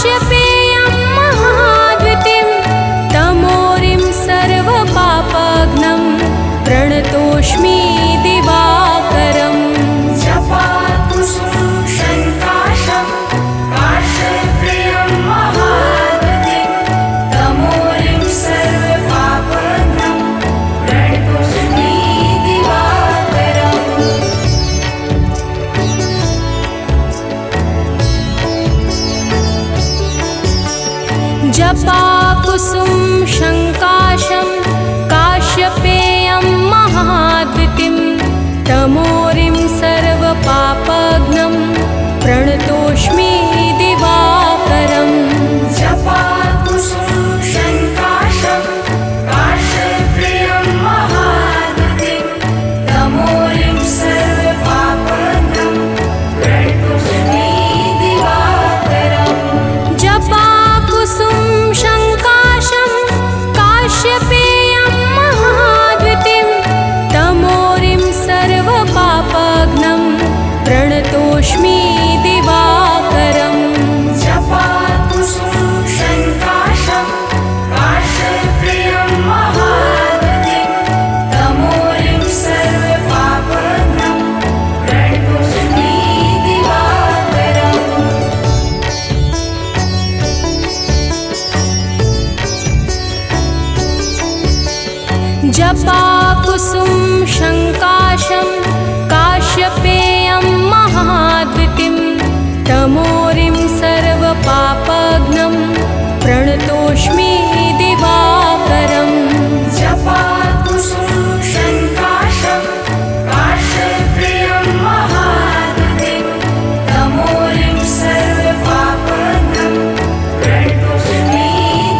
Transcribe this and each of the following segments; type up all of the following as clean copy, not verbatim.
काश्यपेयं महाद्युतिं तमोरिं सर्वपापघ्नं प्रणतोऽस्मि दिवाकरम् जपाकुसुमं शङ्काशं काश्यपेयं महाद्युतिं तमोरिं सर्वपापघ्नं प्रणतोऽस्मि दिवाकरम् जपाकुसुम शङ्काशं काश्यपेयं महाद्युतिं तमोरिं सर्वपापघ्नं प्रणतोऽस्मि दिवाकरम् जपाकुसुमं शङ्काशं काश्यपेयं महाद्युतिं तमोरिं सर्वपापघ्नं प्रणतोऽस्मि दिवाकरम् जपाकुसुम शङ्काशं काश्यपेयं महाद्युतिं तमोरिं सर्वपापघ्नं प्रणतोऽस्मि दिवाकरम् जपाकुसुमं शङ्काशं काश्यपेयं महाद्युतिं तमोरिं सर्वपापघ्नं प्रणतोऽस्मि दिवाकरम् जपाकुसुम शङ्काशं काश्यपेयं महाद्युतिं तमोरिं सर्वपापघ्नं प्रणतोऽस्मि दिवाकरम् जपाकुसुमं शङ्काशं काश्यपेयं महाद्युतिं तमोरिं सर्वपापघ्नं प्रणतोऽस्मि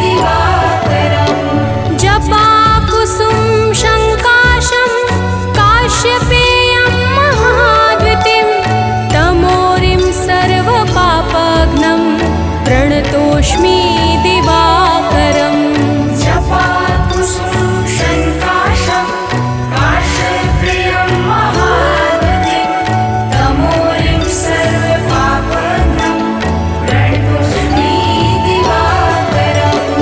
दिवाकरम् जपाकुसुम शङ्काशं काश्यपेयं महाद्युतिं तमोरिं सर्वपापघ्नं प्रणतोऽस्मि दिवाकरम् जपाकुसुमं शङ्काशं काश्यपेयं महाद्युतिं तमोरिं सर्वपापघ्नं प्रणतोऽस्मि दिवाकरम्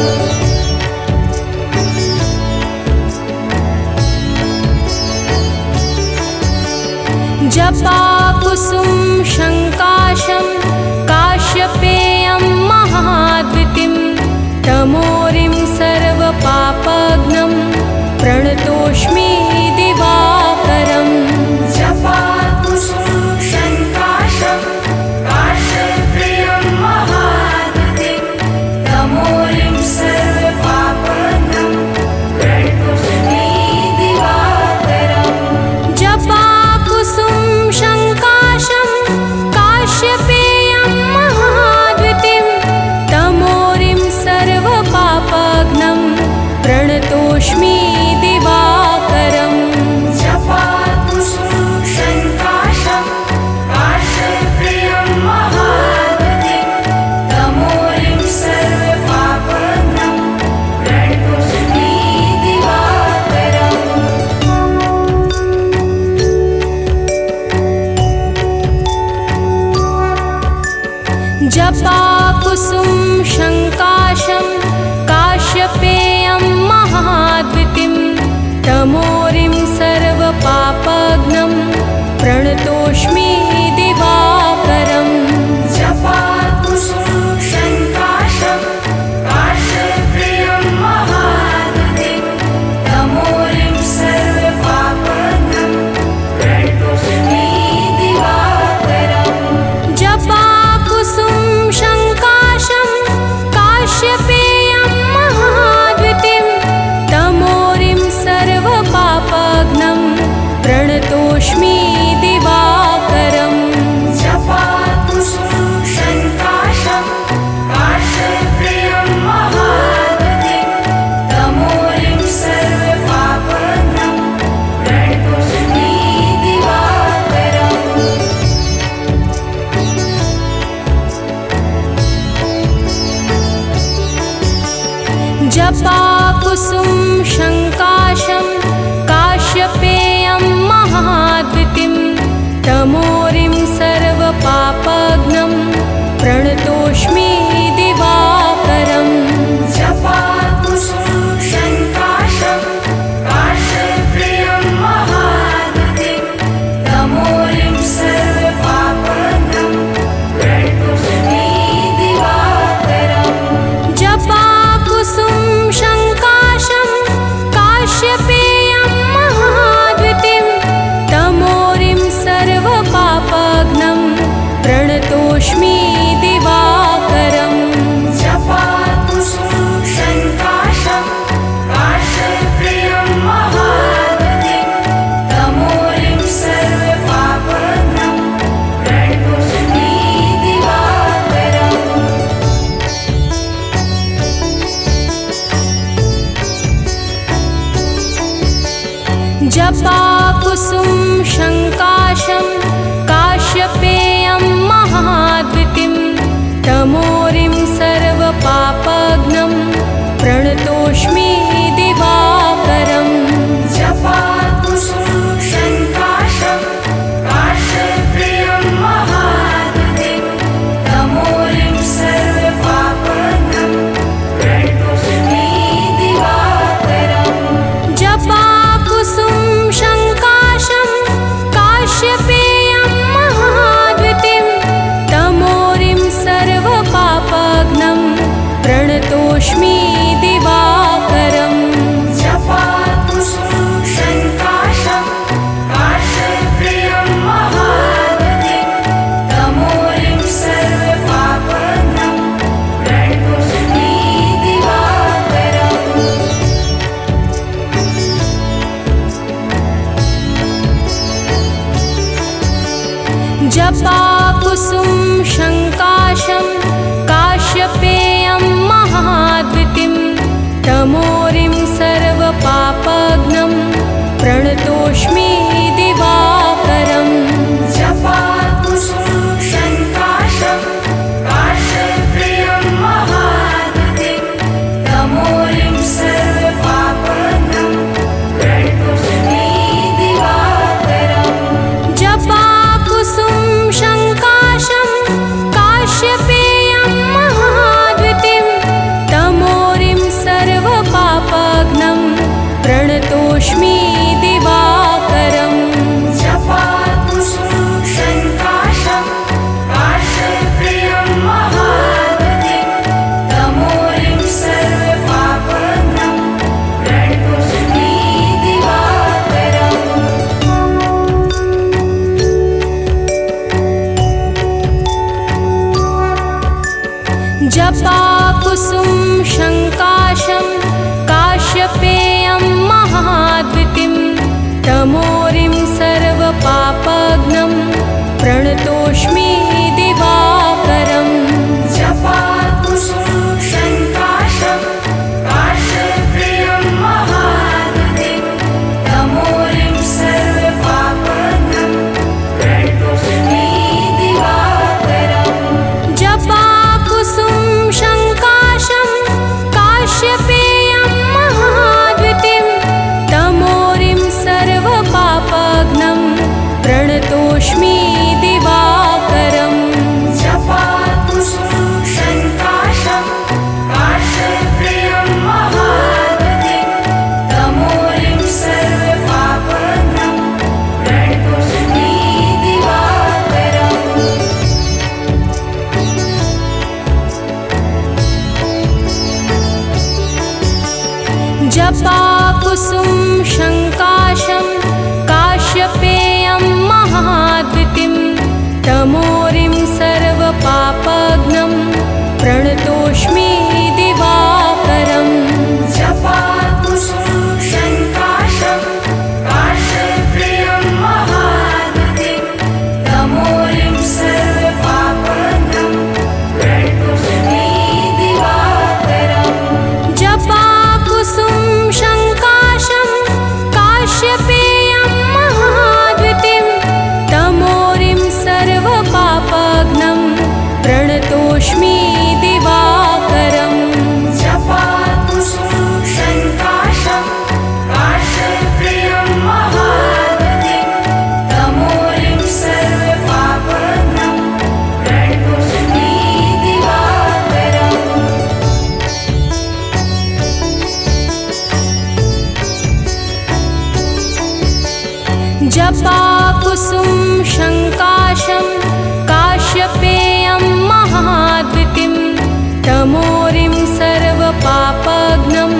जपाकुसुम शङ्काशं काश्यपेयं महाद्युतिं प्रणतोऽस्मि दिवाकरम् जपाकुसुम शङ्काशं काश्यप्रियं महागतिं तमोरिं सर्वपापघ्नं प्रणतोऽस्मि दिवाकरम् जपाकुसुम शङ्काशं काश्यपेयं महाद्वितिं तमोरिं सर्वपापघ्नं प्रणतोऽस्मि दिवाकरम् जपाकुसुम शङ्काशं काश्यप्रियं महागतिं तमोरिं सर्वपापघ्नं प्रणतोऽस्मि दिवाकरम् जपाकुसुम शङ्काशं काश्यपेयं महाद्वितिं तमोरिं सर्वपापघ्नं प्रणतोऽस्मि दिवाकरम् जपाकुसुम शङ्काशं काश्यप्रियं महागतिं तमोरिं सर्वपापघ्नं प्रणतोऽस्मि दिवाकरम् जपाकुसुम शङ्काशं काश्यपेयं महाद्वितिं तमोरिं सर्वपापघ्नं प्रणतोऽस्मि दिवाकरम् जपाकुसुम शङ्काशं काश्यप्रियं महागतिं तमोरिं सर्वपापघ्नं प्रणतोऽस्मि दिवाकरम् जपाकुसुम शङ्काशं काश्यपेयं महाद्वितिं तमोरिं सर्वपापघ्नं प्रणतोऽस्मि दिवाकरम् जपाकुसुम शङ्काशं काश्यप्रियं महागतिं तमोरिं सर्वपापघ्नं प्रणतोऽस्मि दिवाकरम् जपाकुसुम शङ्काशं काश्यपेयं महाद्वितिं तमोरिं सर्वपापघ्नं प्रणतोऽस्मि दिवाकरम् जपाकुसुम शङ्काशं काश्यप्रियं महागतिं तमोरिं सर्वपापघ्नं प्रणतोऽस्मि दिवाकरम् जपाकुसुम शङ्काशं काश्यपेयं महाद्वितिं तमोरिं सर्वपापघ्नं प्रणतोऽस्मि दिवाकरम् जपाकुसुम शङ्काशं काश्यप्रियं महागतिं तमोरिं सर्वपापघ्नं प्रणतोऽस्मि दिवाकरम् जपाकुसुम शङ्काशं काश्यपेयं महाद्वितिं तमोरिं सर्वपापघ्नं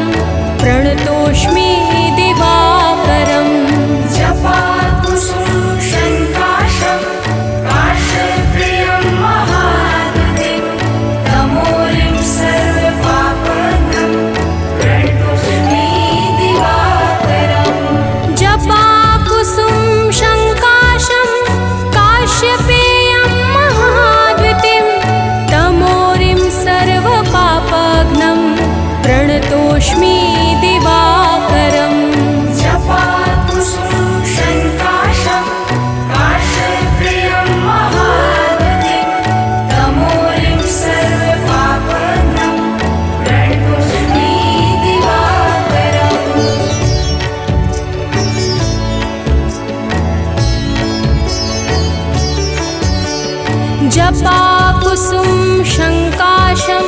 प्रणतोऽस्मि दिवाकरम् जपाकुसुम शङ्काशं काश्यप्रियं महागतिं तमोरिं सर्वपापघ्नं प्रणतोऽस्मि दिवाकरम् जपाकुसुम शङ्काशं काश्यपेयं महाद्वितिं तमोरिं सर्वपापघ्नं प्रणतोऽस्मि दिवाकरम् जपाकुसुम शङ्काशं काश्यप्रियं महागतिं तमोरिं सर्वपापघ्नं प्रणतोऽस्मि दिवाकरम् जपाकुसुम शङ्काशं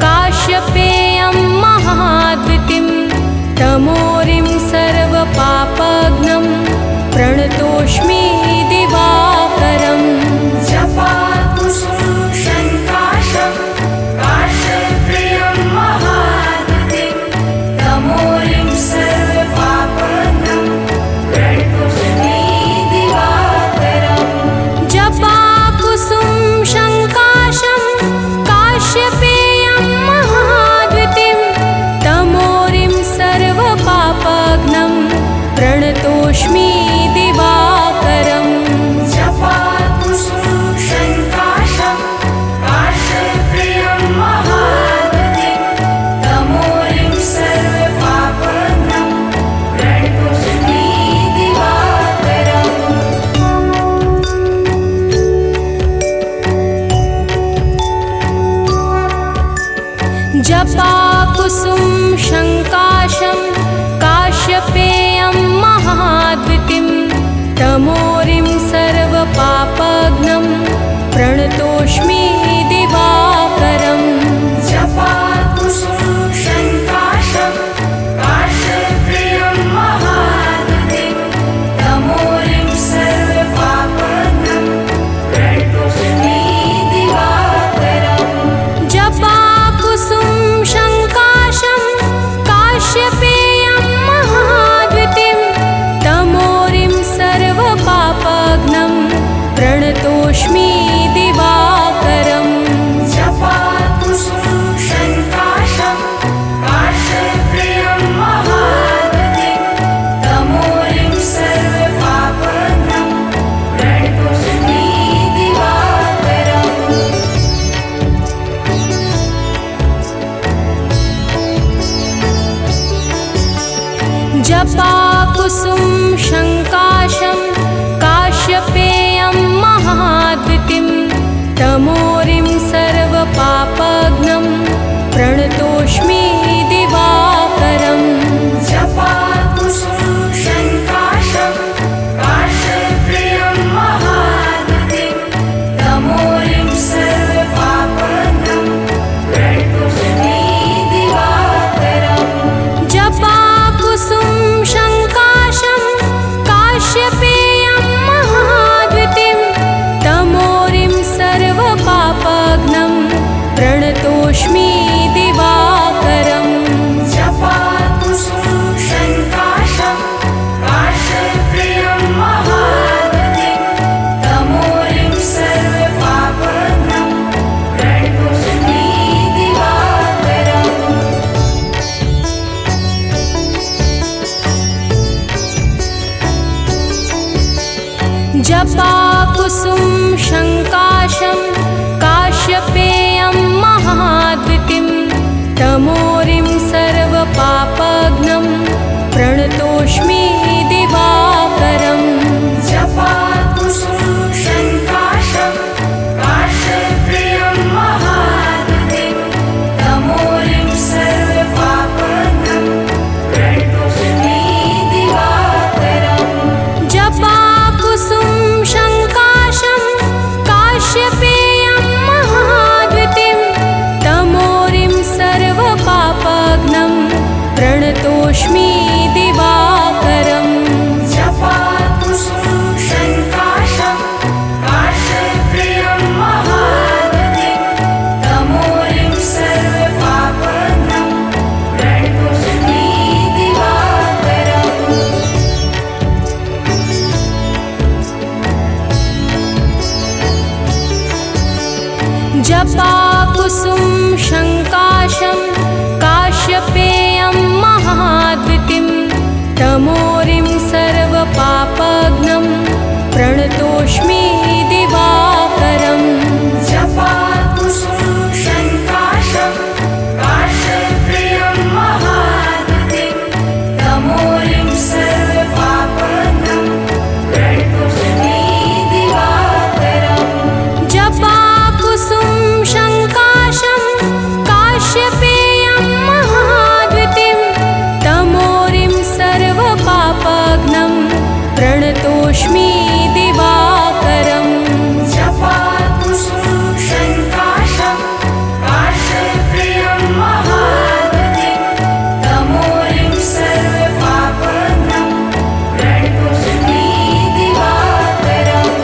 काश्यपेयं महाद्वितिं प्रणतोऽस्मि दिवाकरम् जपाकुसुम शङ्काशं काश्यप्रियं महाद्युतिं तमोरिं सर्वपापघ्नं प्रणतोऽस्मि दिवाकरम् जपाकुसुम शङ्काशं काश्यपेयं महाद्युतिं तमोरिं सर्वपापघ्नं प्रणतोऽस्मि दिवाकरम् जपाकुसुम शङ्काशं काश्यप्रियं महाद्युतिं तमोरिं सर्वपापघ्नं प्रणतोऽस्मि दिवाकरम् जपाकुसुम शङ्काशं काश्यपेयं महाद्युतिं तमोरिं सर्वपापघ्नं प्रणतोऽस्मि दिवाकरम् जपाकुसुम शङ्काशं काश्यप्रियं महाद्युतिं तमोरिं सर्वपापघ्नं प्रणतोऽस्मि दिवाकरम् जपाकुसुम शङ्काशं काश्यपेयं महाद्युतिं तमोरिं सर्वपापघ्नं प्रणतोऽस्मि दिवाकरम् जपाकुसुम शङ्काशं काश्यप्रियं महाद्युतिं तमोरिं सर्वपापघ्नं प्रणतोऽस्मि दिवाकरम् जपाकुसुम शङ्काशं काश्यपेयं महाद्युतिं तमोरिं सर्वपापघ्नं प्रणतोऽस्मि दिवाकरम् जपाकुसुम शङ्काशं काश्यप्रियं महाद्युतिं तमोरिं सर्वपापघ्नं प्रणतोऽस्मि दिवाकरम् जपाकुसुम शङ्काशं काश्यपेयं महाद्युतिं तमोरिं सर्वपापघ्नं प्रणतोऽस्मि दिवाकरम् जपाकुसुम शङ्काशं काश्यप्रियं महाद्युतिं तमोरिं सर्वपापघ्नं प्रणतोऽस्मि दिवाकरम् जपाकुसुम शङ्काशं काश्यपेयं महाद्युतिं तमोरिं सर्वपापघ्नं प्रणतोऽस्मि दिवाकरम् जपाकुसुम शङ्काशं काश्यप्रियं महाद्युतिं तमोरिं सर्वपापघ्नं प्रणतोऽस्मि दिवाकरम् जपाकुसुम शङ्काशं काश्यपेयं महाद्युतिं तमोरिं सर्वपापघ्नं प्रणतोऽस्मि दिवाकरम् जपाकुसुम शङ्काशं काश्यप्रियं महाद्युतिं तमोरिं सर्वपापघ्नं प्रणतोऽस्मि दिवाकरम् जपाकुसुम शङ्काशं काश्यपेयं महाद्युतिं तमोरिं सर्वपापघ्नं प्रणतोऽस्मि दिवाकरम् जपाकुसुम शङ्काशं काश्यप्रियं महाद्युतिं तमोरिं सर्वपापघ्नं प्रणतोऽस्मि दिवाकरम्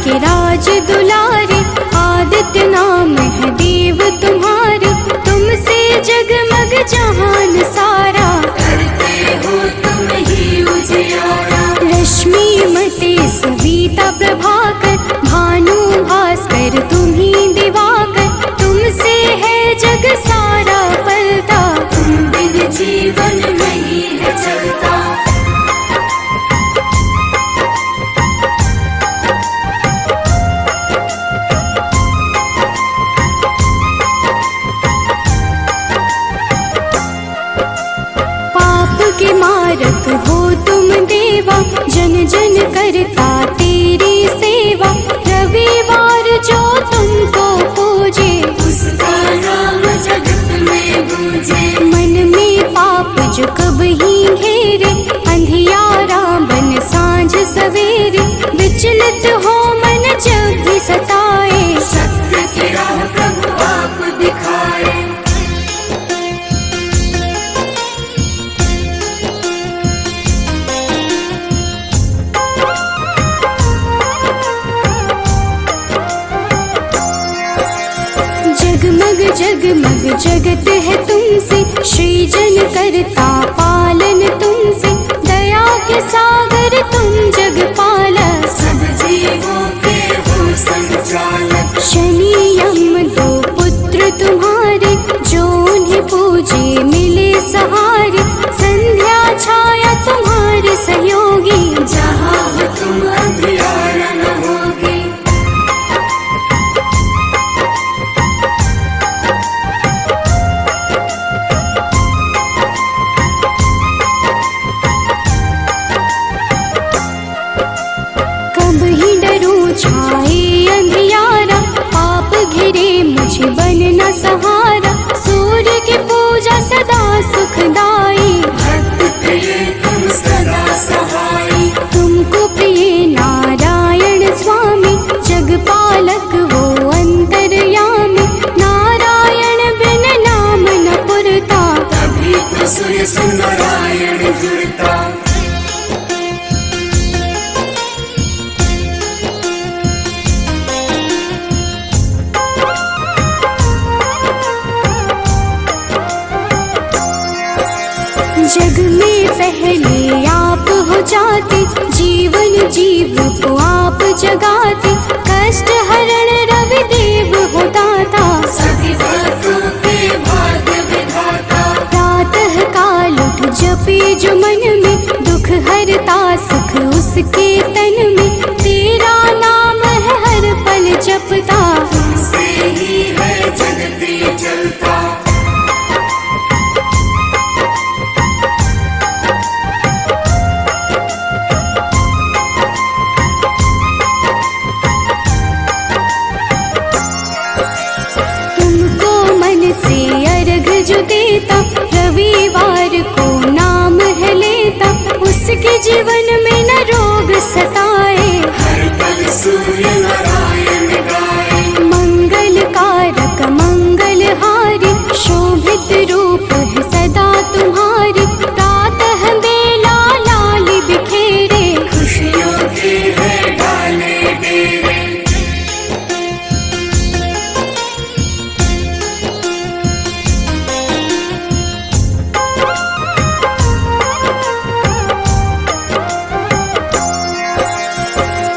के राज दुलारे, आदित्य नाम है देव तुम्हारे। तुमसे जगमग जहान सारा, करते हो तुम ही उजियारा। जग सारा पलता, तुम बिन जीवन नहीं है चलता। पाप के मारक हो तुम देवा, जन जन करता तेरी सेवा। रविवार जो तुमको पूजे, उसका नाम जगत में गूंजे। मन में पाप जो कब ही घेरे, अंधियारा बन सांझ सवेरे। विचलित हो मन जब भी सताए, सत्य की राह प्रभु आप दिखाए। जगमग जगमग जगत है तुमसे, सृजन करता पालन तुमसे। दया के सागर तुम जग पालक, सब जीवों के हो संचालक। शनि यम दो पुत्र तुम्हारे, जो उन्हें पूजे मिले सहारे। संध्या छाया तुम्हारे सहयोगी, जहाँ हो तुम अंधियारा न होगी। कब ही डरूं छाए अंधियारा, पाप घिरे मुझे बन न सहारा। सूर्य की पूजा सदा सुखदाई, भक्त प्रिय तुम सदा सहाई। तुमको प्रिय नारायण स्वामी, जगपालक वो अंतर्यामी। नारायण बिन नाम न पुरता, तभी तो सूर्य से नारायण जुड़ता। जग में पहले आप हो जाते, जीवन जीव को आप जगाते। कष्ट हरण रवि देव हो दाता, सभी भक्तों के भाग्य विधाता। प्रातः काल उठ जपे जो मन में, दुख हरता सुख उसके तन में। तेरा नाम है हर पल जपता, तुमसे ही है जगती चलता। तुमको मन से अर्घ जो देता, रविवार को नाम है लेता। उसके जीवन में न रोग सताए, हर पल सूर्य नारायण गाए। मंगल कारक मंगलहारी, शोभित रूप है सदा तुम्हारी। प्रातः बेला लाल बिखेरे, खुशियों के है डाले डेरे।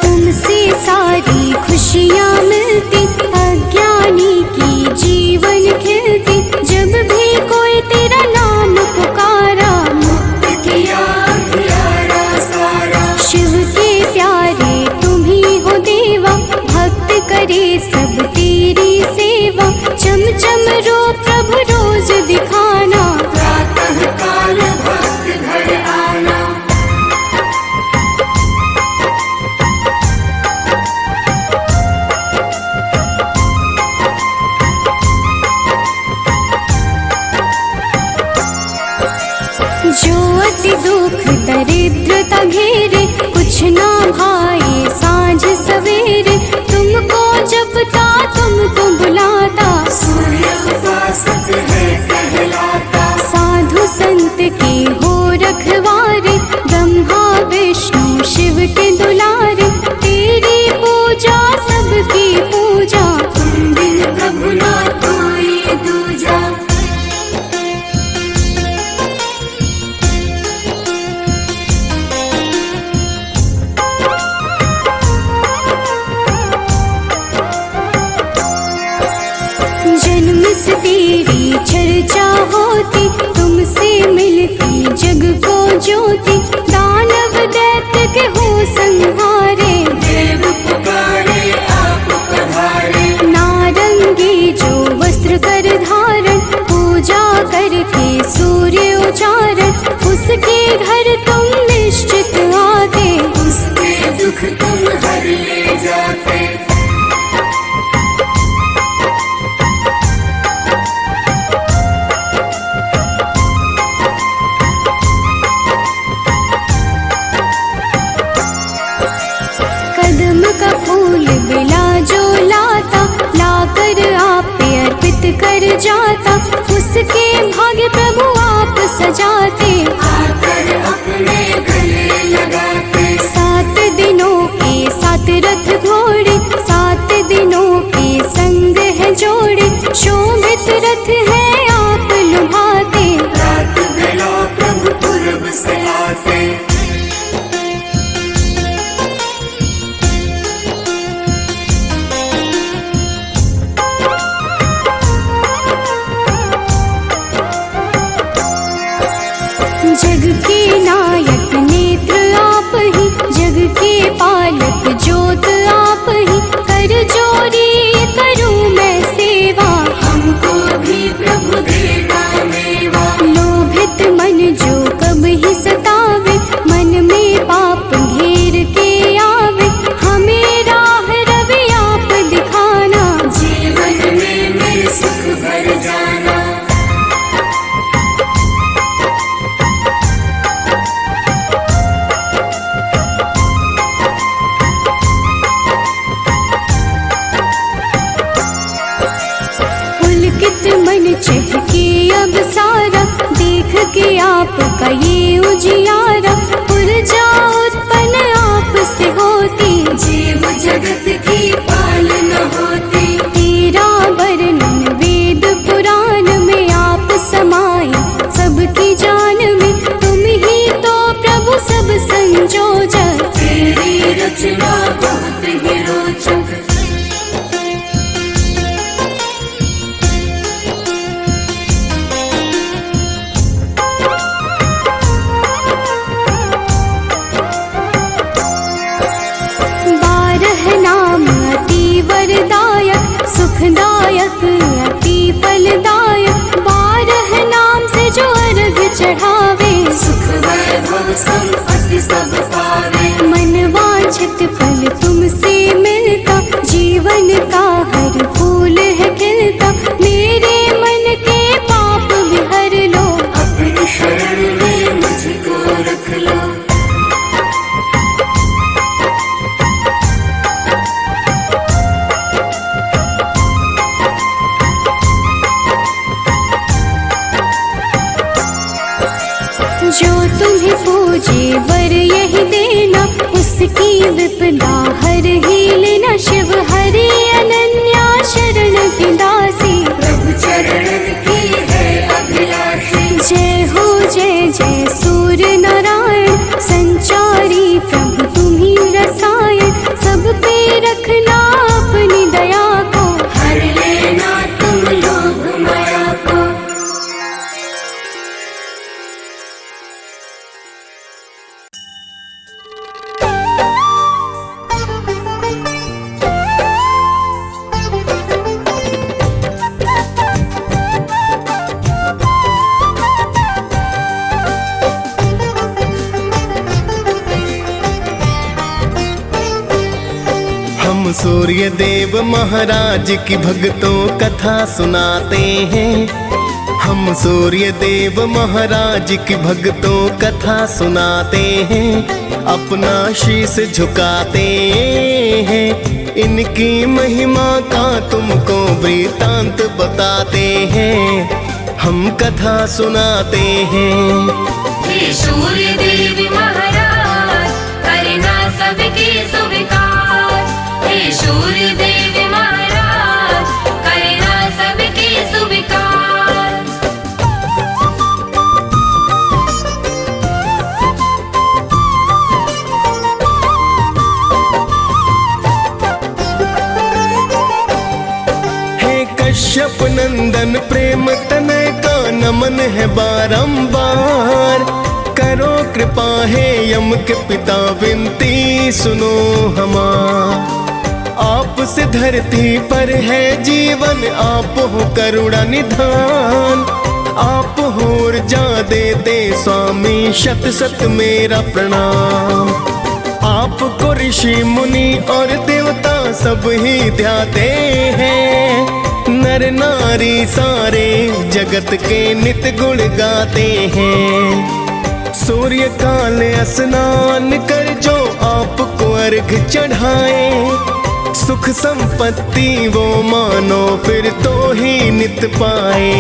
तुमसे सारी खुशियाँ मिलती, अज्ञानी की जीवन खिलती। जब भी कोई तेरा नाम पुकारा, मुक्त किया अंधियारा सारा। शिव के प्यारे तुम ही हो देवा, भक्त करे सब तेरी सेवा। चम चम रो प्रभु रोज दिखाना, प्रातः काल भक्त घर आना। जो अति दुख दरिद्रता घेरे। कुछ ना भाई सांझ सवेरे, तुमको जपता तुमको बुलाता। सूर्य उपासक है कहलाता। साधु संत के हो रखवारे, ब्रह्मा विष्णु शिव के दुलारे। तेरी पूजा सबकी पूजा, तुम बिन प्रभु ना कोई दूजा। जाता, उसके भाग्य प्रभु आप सजाते। आकर अपने गले लगाते। 7 दिनों के 7 रथ घोड़े, 7 दिनों के संग है जोड़े, शोभित रथ है आप लुभाते। रात बेला प्रभु पूरब से आते। जग के नायक नेत्र आप ही, जग के पालक ज्योत आप ही, कर जोरी करूं मैं सेवा। हमको भी प्रभु देगा मेवा। लोभित मन जो कब ही सतावे, मन में पाप घेर के आवे, हमें राह रवि आप दिखाना। जीवन में मेरे सुख भर जाना। पुलकित मन चहके अब सारा, देख के आपका ये उजियारा। ऊर्जा उत्पन्न आप से होती, जीव जगत की पालना होती। तेरा वर्णन वेद पुराण में आप समाये, सबकी जान में तुम ही तो प्रभु सब संजोजक। तेरी रचना बहुत ही रोचक। सुखदायक अति फलदायक, 12 नाम से जो अर्घ चढ़ावे। सुख वैभव संपत्ति सब पावे। मन वांछित फल तुमसे मिलता, जीवन का हर फूल है खिलता। मेरे मन के पाप भी हर लो, अपनी शरण में मुझको रख लो। जो तुम्हें पूजे वर यही देना, उसकी विपदा हर ही लेना। शिव हरि अनन्या शरण की दासी, प्रभु चरण की है अभिलाषी। जय हो जय जय सूर्य नारायण, संचारी प्रभु तुम्ही रसायन। सब पे रखना अपनी दया को, हर लेना तुम लोग माया को। हम सूर्य देव महाराज की भक्तों कथा सुनाते हैं। हम सूर्य देव महाराज की भक्तों कथा सुनाते हैं। अपना शीश झुकाते हैं, इनकी महिमा का तुमको वृतांत बताते हैं। हम कथा सुनाते हैं। हे सूर्य देव महाराज, करना सबके स्वीकार। हे सूर्य देव महाराज, करना सबके स्वीकार। हे कश्यप नंदन प्रेम तनय का नमन है बारंबार। करो कृपा है यम के पिता विनती सुनो हमार। आपसे धरती पर है जीवन, आप हो करुणा निधान। आप हो ऊर्जा देते स्वामी, शत शत मेरा प्रणाम। आपको ऋषि मुनि और देवता सब ही ध्याते हैं। नर नारी सारे जगत के नित गुण गाते हैं। सूर्य काल स्नान कर जो आपको अर्घ चढ़ाए, सुख संपत्ति वो मानो फिर तो ही नित पाए।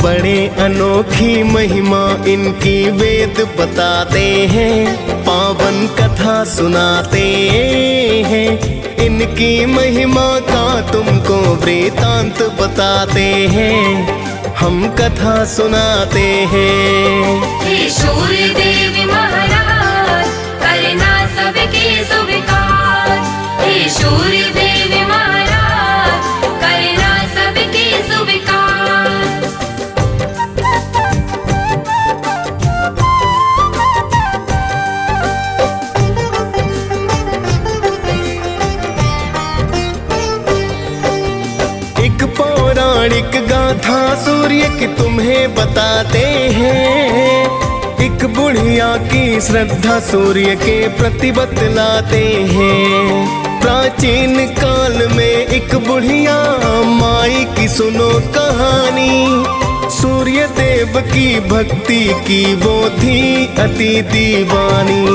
बड़े अनोखी महिमा इनकी वेद बताते हैं, पावन कथा सुनाते हैं। इनकी महिमा का तुमको वृतांत बताते हैं, हम कथा सुनाते हैं। हे सूर्य देव महाराज करना सबके स्वीकार। हे सूर्य देव महाराज करना सबके स्वीकार। एक पौराणिक गाथा सूर्य की तुम्हें बताते हैं। एक बुढ़िया की श्रद्धा सूर्य के प्रति बतलाते हैं। प्राचीन काल में एक बुढ़िया माई की सुनो कहानी। सूर्य देव की भक्ति की वो थी अति दीवानी।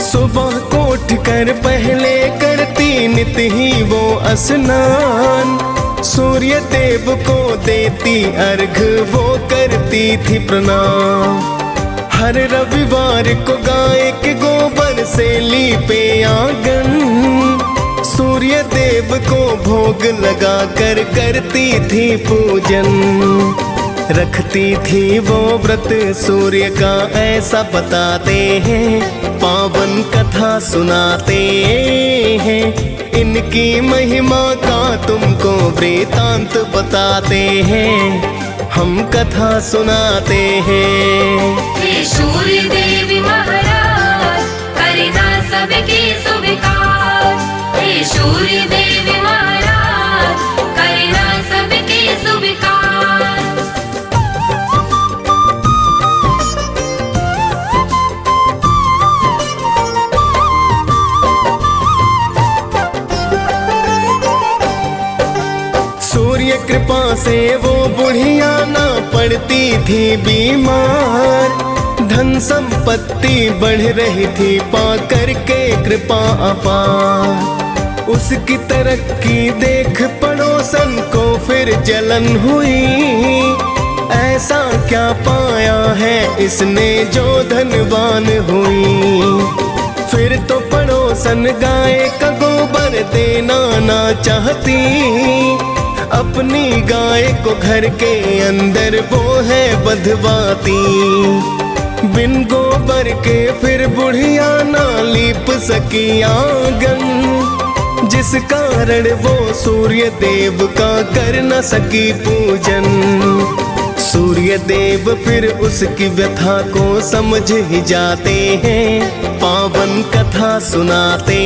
सुबह को उठकर पहले करती नित ही वो स्नान। सूर्य देव को देती अर्घ वो करती थी प्रणाम। हर रविवार को गाय के गोबर से लीपे आंगन। सूर्य देव को भोग लगा कर करती थी पूजन। रखती थी वो व्रत सूर्य का ऐसा बताते हैं, पावन कथा सुनाते हैं। इनकी महिमा का तुमको वृतांत बताते हैं, हम कथा सुनाते हैं। हे सूर्य देव महाराज करना सबके स्वीकार। हे सूर्य देव महाराज करना सबके स्वीकार। सूर्य कृपा से वो बुढ़िया ना पड़ती थी बीमार। धन संपत्ति बढ़ रही थी पा करके कृपा अपार। उसकी तरक्की देख पड़ोसन को फिर जलन हुई। ऐसा क्या पाया है इसने जो धनवान हुई। फिर तो पड़ोसन गाय का गोबर देना ना चाहती। अपनी गाय को घर के अंदर वो है बंधवाती। बिन गोबर के फिर बुढ़िया ना लीप सकी आंगन। जिस कारण वो सूर्य देव का कर न सकी पूजन। सूर्य देव फिर उसकी व्यथा को समझ ही जाते हैं, पावन कथा सुनाते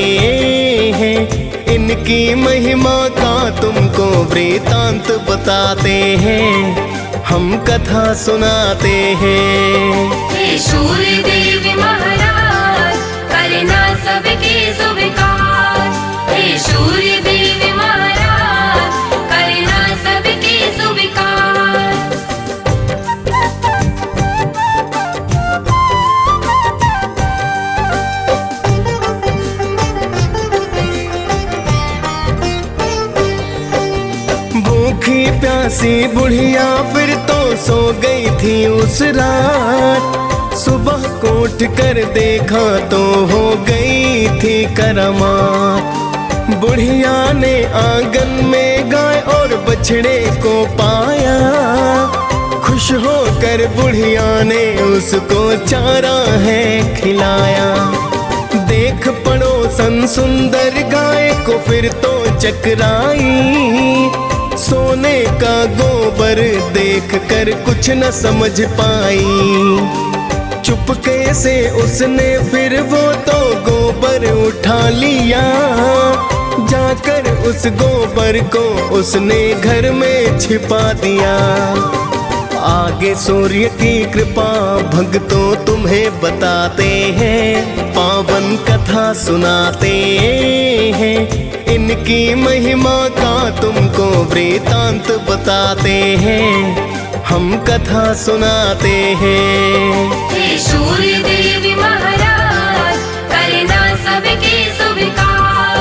हैं। इनकी महिमा का तुमको वृतांत बताते हैं, हम कथा सुनाते हैं। हे सूर्य देव महाराज करना सबके स्वीकार। हे सूर्य देव महाराज करना सबके स्वीकार। भूखी प्यासी बुढ़िया फिर तो सो गई थी उस रात। सुबह को उठ कर देखा तो हो गई थी करामात। बुढ़िया ने आंगन में गाय और बछड़े को पाया। खुश होकर बुढ़िया ने उसको चारा है खिलाया। देख पड़ोसन सुंदर गाय को फिर तो चकराई। सोने का गोबर देख कर कुछ न समझ पाई। चुपके से उसने फिर वो तो गोबर उठा लिया। जाकर उस गोबर को उसने घर में छिपा दिया। आगे सूर्य की कृपा भक्तों तुम्हें बताते हैं, पावन कथा सुनाते हैं। इनकी महिमा का तुमको वृतांत बताते हैं, हम कथा सुनाते हैं। हे सूर्य देव महाराज करना सबके स्वीकार।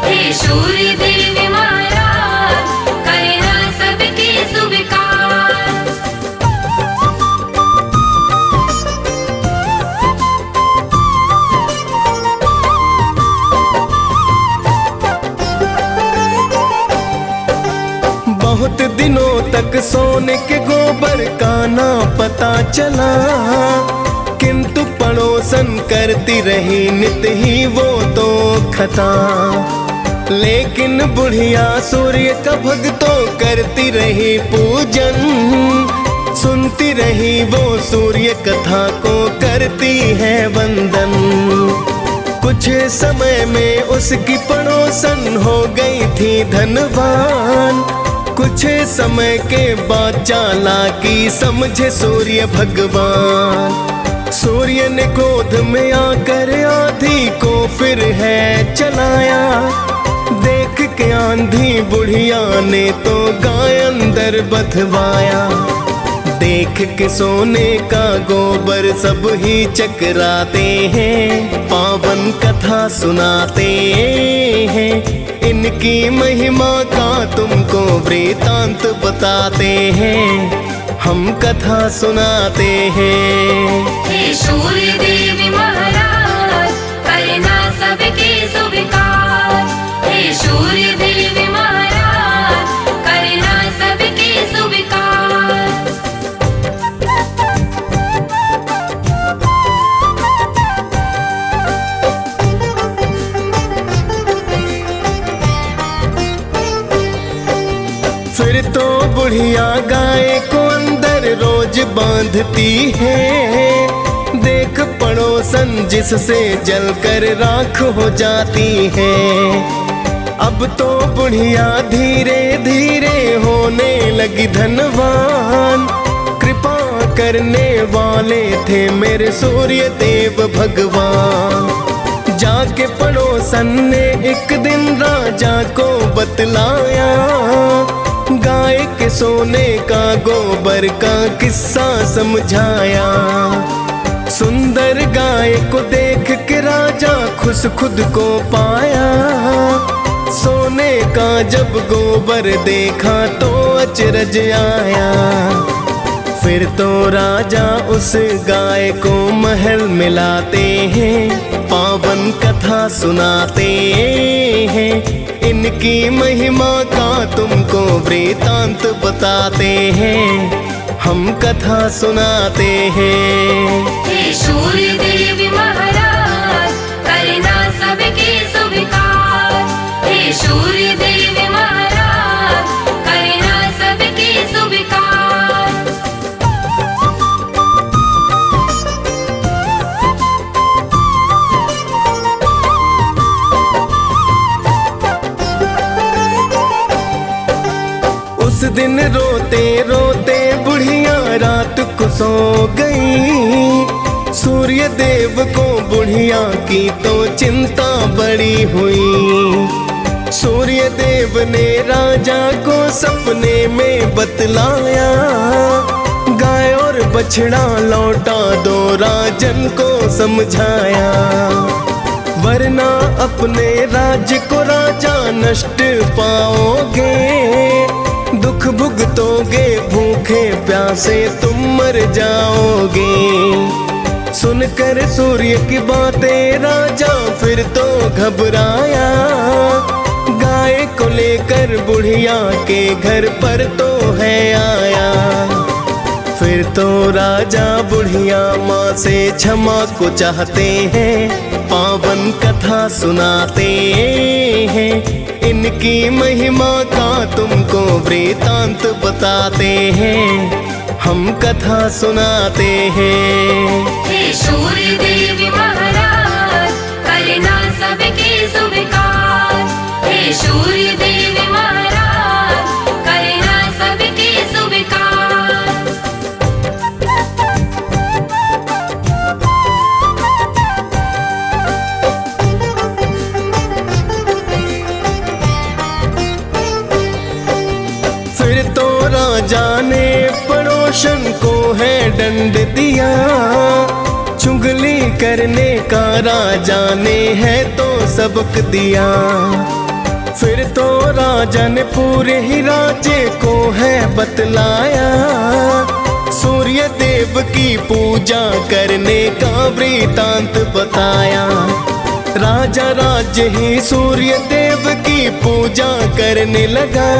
हे सूर्य देव महाराज करना सबके सुविकार। बहुत दिनों तक सोने के गोबर का ना पता चला, किंतु पड़ोसन करती रही नित ही वो तो खता। लेकिन बुढ़िया सूर्य का भक्तों करती रही पूजन, सुनती रही वो सूर्य कथा को करती है वंदन। कुछ समय में उसकी पड़ोसन हो गई थी धनवान, कुछ समय के बाद चालाकी समझे सूर्य भगवान। सूर्य ने क्रोध में आकर आंधी को फिर है चलाया, देख के आंधी बुढ़िया ने तो गाय अंदर बधवाया। देख के सोने का गोबर सब ही चकराते हैं, पावन कथा सुनाते हैं। इनकी महिमा का तुमको वृतांत बताते हैं, हम कथा सुनाते हैं। हे सूर्य देव महाराज करना सबके सुविकार। हे सूर्य देव महाराज करना सबके सुविकार। फिर तो बुढ़िया गाय को अंदर रोज बांधती है, देख पड़ोसन जिससे जलकर राख हो जाती है। अब तो बुढ़िया धीरे धीरे होने लगी धनवान, कृपा करने वाले थे मेरे सूर्य देव भगवान। जाके पड़ोसन ने एक दिन राजा को बतलाया, गाय के सोने का गोबर का किस्सा समझाया। सुंदर गाय को देख के राजा खुश खुद को पाया, सोने का जब गोबर देखा तो अचरज आया। फिर तो राजा उस गाय को महल मिलाते हैं, पावन कथा सुनाते हैं। इनकी महिमा का तुमको वृतांत बताते हैं, हम कथा सुनाते हैं। हे सूर्य देव महाराज करना सबके सुविकार। हे सूर्य देव महाराज करना सबके सुविकार। उस दिन रोते रोते बुढ़िया रात को सो गई। सूर्य देव को बुढ़िया की तो चिंता बड़ी हुई। सूर्य देव ने राजा को सपने में बतलाया, गाय और बछड़ा लौटा दो राजन को समझाया, वरना अपने राज्य को राजा नष्ट पाओगे। दुख भुगतोगे, भूखे प्यासे तुम मर जाओगे। सुनकर सूर्य की बातें राजा फिर तो घबराया, गाय को लेकर बुढ़िया के घर पर तो है आया। फिर तो राजा बुढ़िया माँ से क्षमा को चाहते हैं, पावन कथा सुनाते हैं। इनकी महिमा का तुमको वृतांत बताते हैं, हम कथा सुनाते हैं। हे सूर्य देव महाराज करना सबके सुविकार। हे सूर्य देव महाराज करना सबके सुविकार। फिर तो राजा ने पड़ोसन को है दंड दिया, चुगली करने का राजा ने है तो सबक दिया। फिर तो राजा ने पूरे ही राज्य को है बतलाया, सूर्य देव की पूजा करने का वृतांत बताया। राजा राज्य ही सूर्य देव की पूजा करने लगा,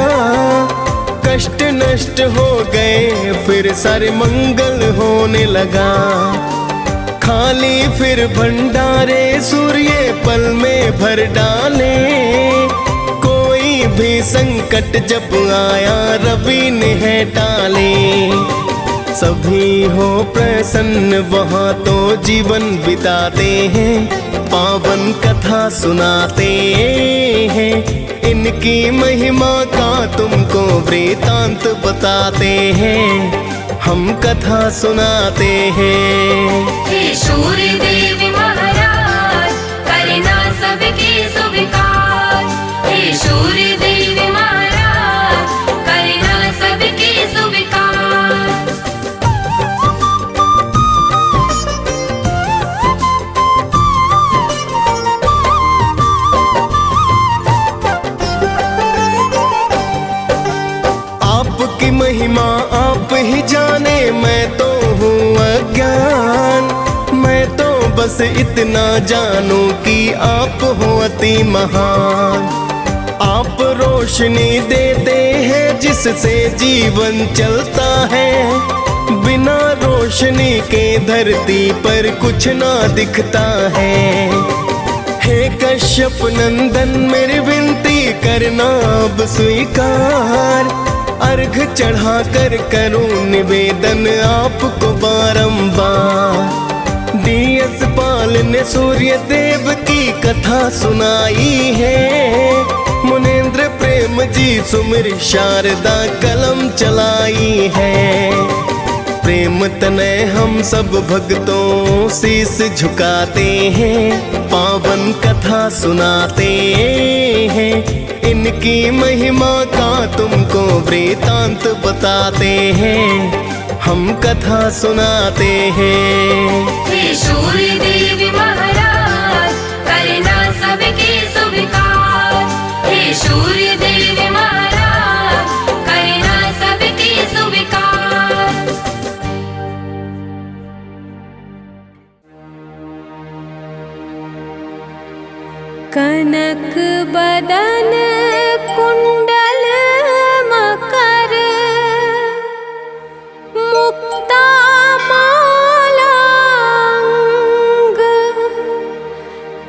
कष्ट नष्ट हो गए फिर सारे मंगल होने लगा। खाली फिर भंडारे सूर्य पल में भर डाले, कोई भी संकट जब आया रवि ने है टाले। सभी हो प्रसन्न वहाँ तो जीवन बिताते हैं, पावन कथा सुनाते हैं, इनकी महिमा का तुमको वृतांत बताते हैं, हम कथा सुनाते हैं। हे सूर्य देव महाराज करना सबके स्वीकार, हे सूर्य देव महाराज करना सबके स्वीकार। आपकी महिमा आप ही जाने, मैं तो हूँ अज्ञान। मैं तो बस इतना जानूं कि आप हो अति महान। आप रोशनी देते हैं जिससे जीवन चलता है, बिना रोशनी के धरती पर कुछ ना दिखता है। हे कश्यप नंदन मेरी विनती करना अब स्वीकार, अर्घ चढ़ा कर करूं निवेदन आपको बारंबार। डीएस पाल ने सूर्य देव की कथा सुनाई है, मुनेंद्र प्रेम जी सुमिर शारदा कलम चलाई है। प्रेम तनय हम सब भक्तों शीस झुकाते हैं, पावन कथा सुनाते हैं, इनकी महिमा का तुमको वृतांत बताते हैं, हम कथा सुनाते हैं। हे सूर्य देव महाराज करना सबके स्वीकार, हे सूर्य देव महाराज करना सबके स्वीकार। कनक बदन कुंडल मकर, मुक्ता माला अंग,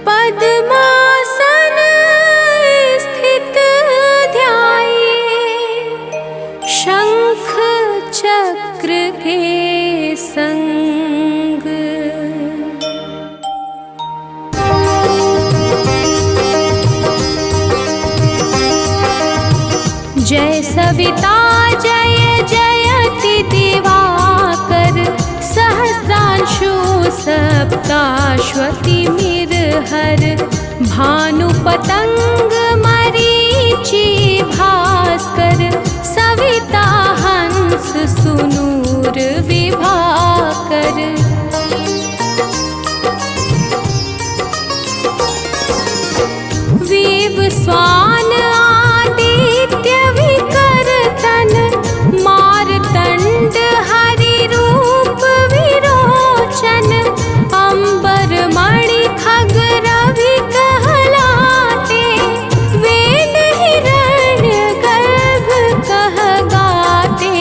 पद्मासन स्थित ध्याये, शंख चक्र के संग। जय सविता जय जयति दिवाकर, सहस्रांशु सप्ताश्वति मिरहर, भानु पतंग मरीचि भास्कर, सविता हंस सुनूर विभाकर। विव स्वान आदित्य विकर्तन, मारतंड हरि रूप विरोचन, अंबर मणि खग रवि कहलाते, वेद हिरण्य गर्भ कह गाते,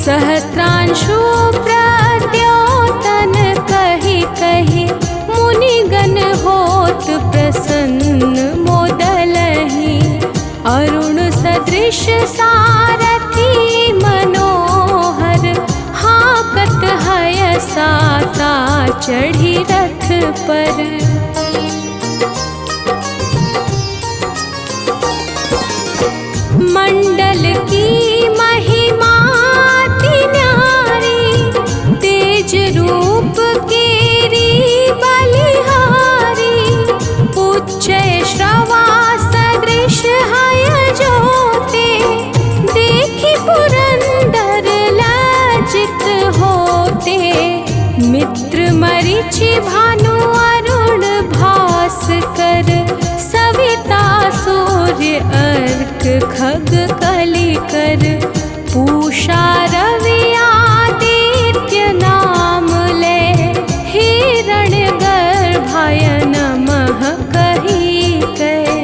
सहस्त्रांशु प्रद्योतन कहि कहि, मुनिगण होत प्रसन्न मोदलहि, अरुण सदृश सारथी मनोहर, हाकत हय साता चढ़ी रथ पर। मंडल की महिमा अति न्यारी, तेज रूप केरी बलिहारी, उच्च श्रवा सदृश हय ज्योते, देखि पुरंदर लज्जित होते, मित्र मरीचि भानु अरुण भास्कर, सविता सूर्य कर पूषा रवि आदित्य नाम ले हिरण गर्भाय नमः कही गए।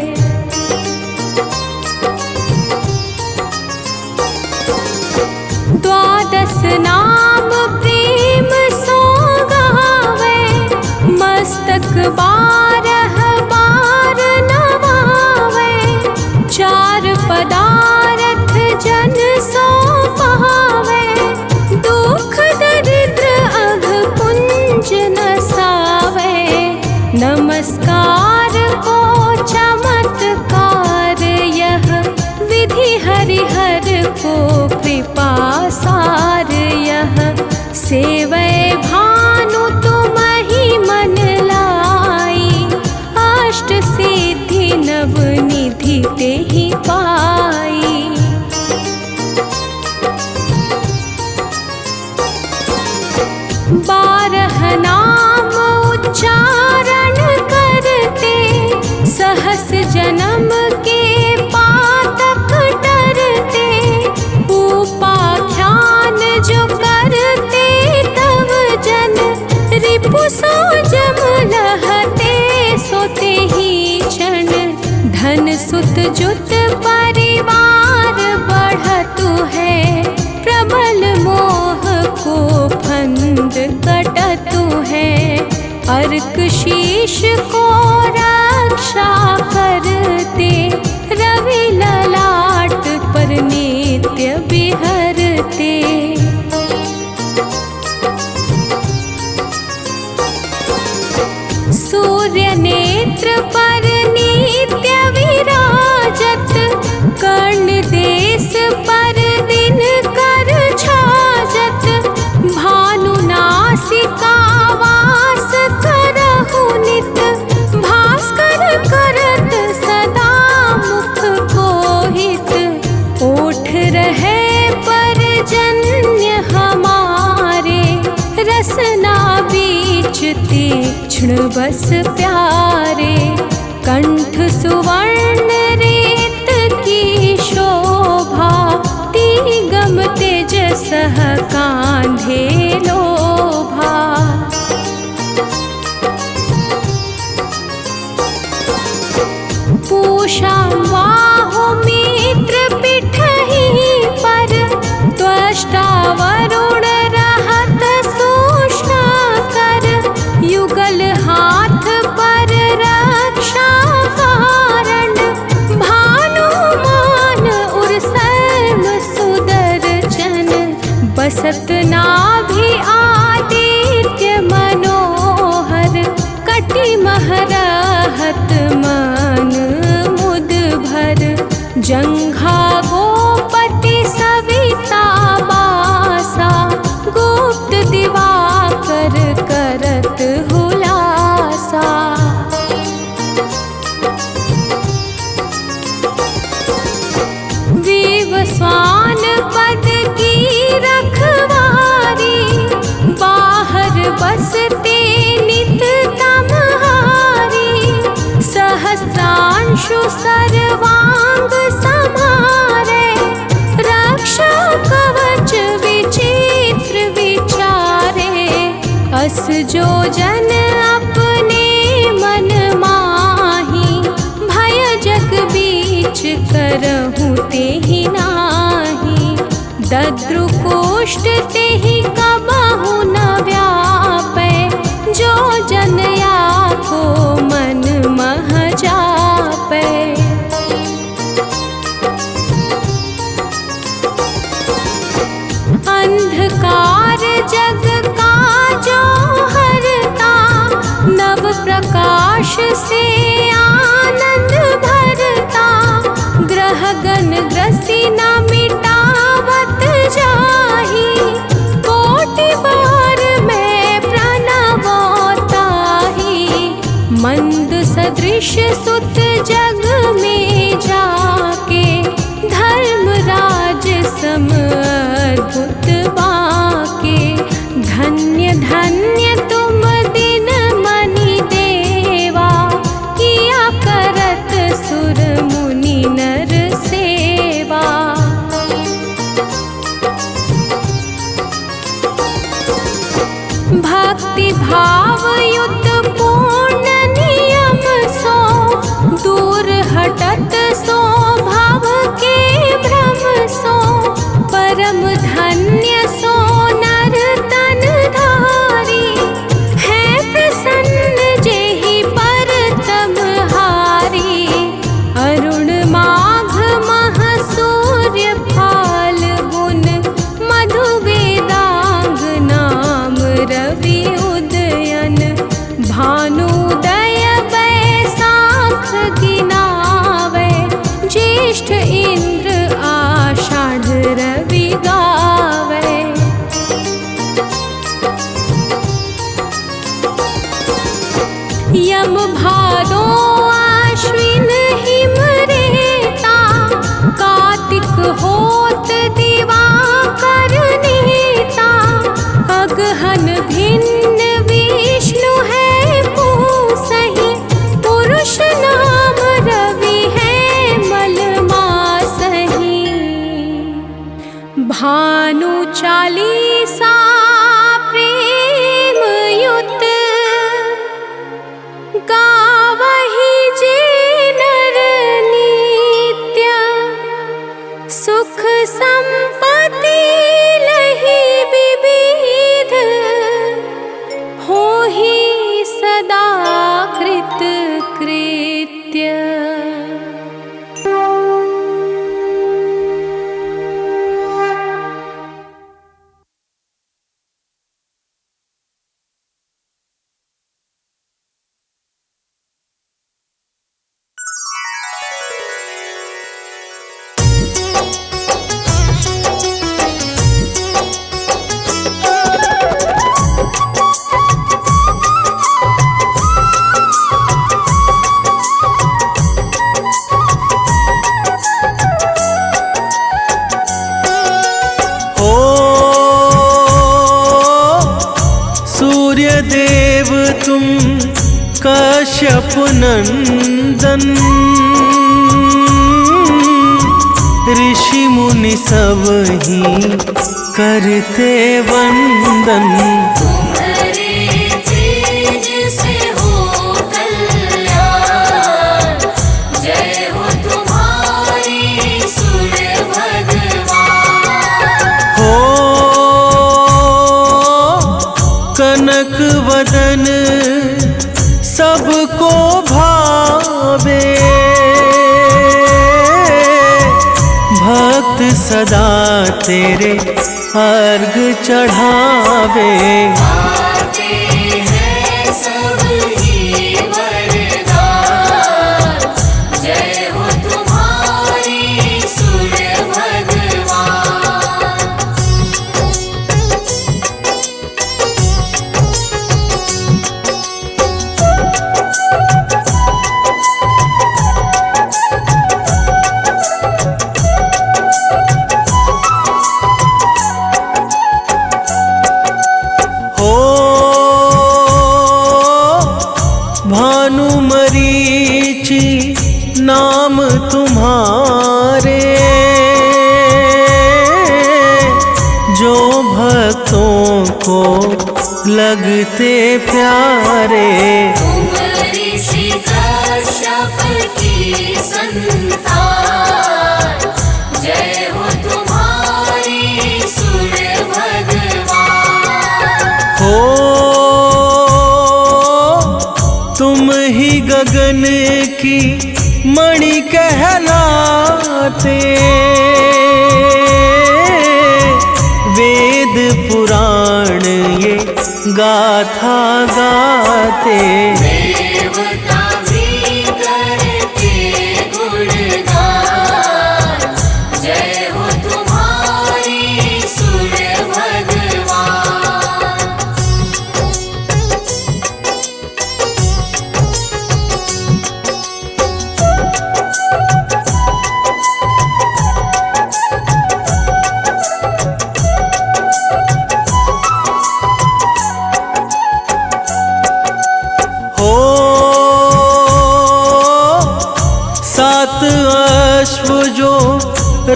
द्वादश नाम प्रेम सो गावे मस्तक बारह बार नवावे। चार पदार्थ जन सो पावे दुख दरिद्र अघ पुंज नसावे। नमस्कार को चमत्कार यह विधि हरिहर को कृपा सार यह। सेवै भानु तुम ही मन लाई अष्ट सिद्धि नव निधि तेहि पाई। बारह नाम उच्चारण करते सहस जन्म के पातक टरते। उपाख्यान जो करते तव जन रिपु सो जम लहते सोते ही क्षण। धन सुत जुत परिवार बढ़तु है प्रबल मोह को फंद कटतु है। अर्क शीश को रक्षा करते रवि ललाट पर नित्य बिहरते। सूर्य नेत्र पर नित्य विराजत कर्ण देश पर दिन कर छाजत। भानु नासिका वास करहु नित भास्कर करत सदा मुख को हित। ओठ रहे पर जन्य हमारे रसना बीच तीक्ष्ण बस प्यारे। कंठ सुवर्ण रेत की शोभा तिगम तेज सह कांधे लोभा। पूषा बाहु मित्र पिठहि पर त्वष्टा वरुण रहत सूक्ष्म कर। युगल हाथ पर रक्षा कारण भानुमान उर सर्व सुदर्शन। बसत नाभि आदित्य मनोहर कटि महरहत मन मुद भर। जंघा गोपति सविता बासा गुप्त दिवाकर करत हुलासा। विवस्वान पद की रखवारी बाहर बसते नित तमहारी। सहस्रांशु सर्वांग समारे रक्षा कवच विचित्र विचारे। अस जो जन अपने मन माही भय जग बीच करहु तेहि नाही। दद्रुकोष्ठ तेहि कबहु न व्यापै जो जन या को मन मह जापै। अंधकार जग का जो हरता नव प्रकाश से आनंद भरता। ग्रह गण ग्रसी न मिटावत जाही कोटि बार में प्रणवताही। मंद सदृश सुत जग में जाके धर्मराज सम अद्भुत बाके। धन्य धन्य तुम दिन मनि देवा किया करत सुर मुनि नर सेवा। भक्ति भाव युत पूर्ण नियम सो दूर हटत सो भाव के भ्रम सो परम धन्य सो नर तन धारी है प्रसन्न जेहि पर तमहारी अरुण माघ मह सूर्य फाल्गुन मधु वेदांग नाम रवि उदयन भानुदय बैसाख गिनावे ज्येष्ठ इंद्र आषाढ़ रवि गावे। यम भादो आश्विन हिम रेता कार्तिक होत दिवाकर नीता अगहन भिन्न विष्णु है पूसहि पुरुष नाम रवि है मलमासहि भानु चालीसा प्रेम युत गावहि जे नर नित्य सुख संपत्ति लहि विविध होहि सदा कृत कृत्य। सूर्यदेव तुम कश्यप नंदन ऋषि मुनि सब ही करते वंदन। तुम्हारे तेज से हो कल्याण जय हो तुम्हारी सूर्य भगवान। हो कनक वदन सबको भावे भक्त सदा तेरे अर्घ चढ़ावे। आते हैं सब ही वरदान जय हो तुम्हारी सूर्य भगवान। भानुमरीचि नाम तुम्हारे जो भक्तों को लगते प्यारे। तुम ऋषि कश्यप की संतान जय हो तुम्हारी सूर्य भगवान। हो तुम ही गगन की मणि कहलाते वेद पुराण ये गाथा गाते। देवता भी करते गुणगान जय हो तुम्हारी सूर्य भगवान।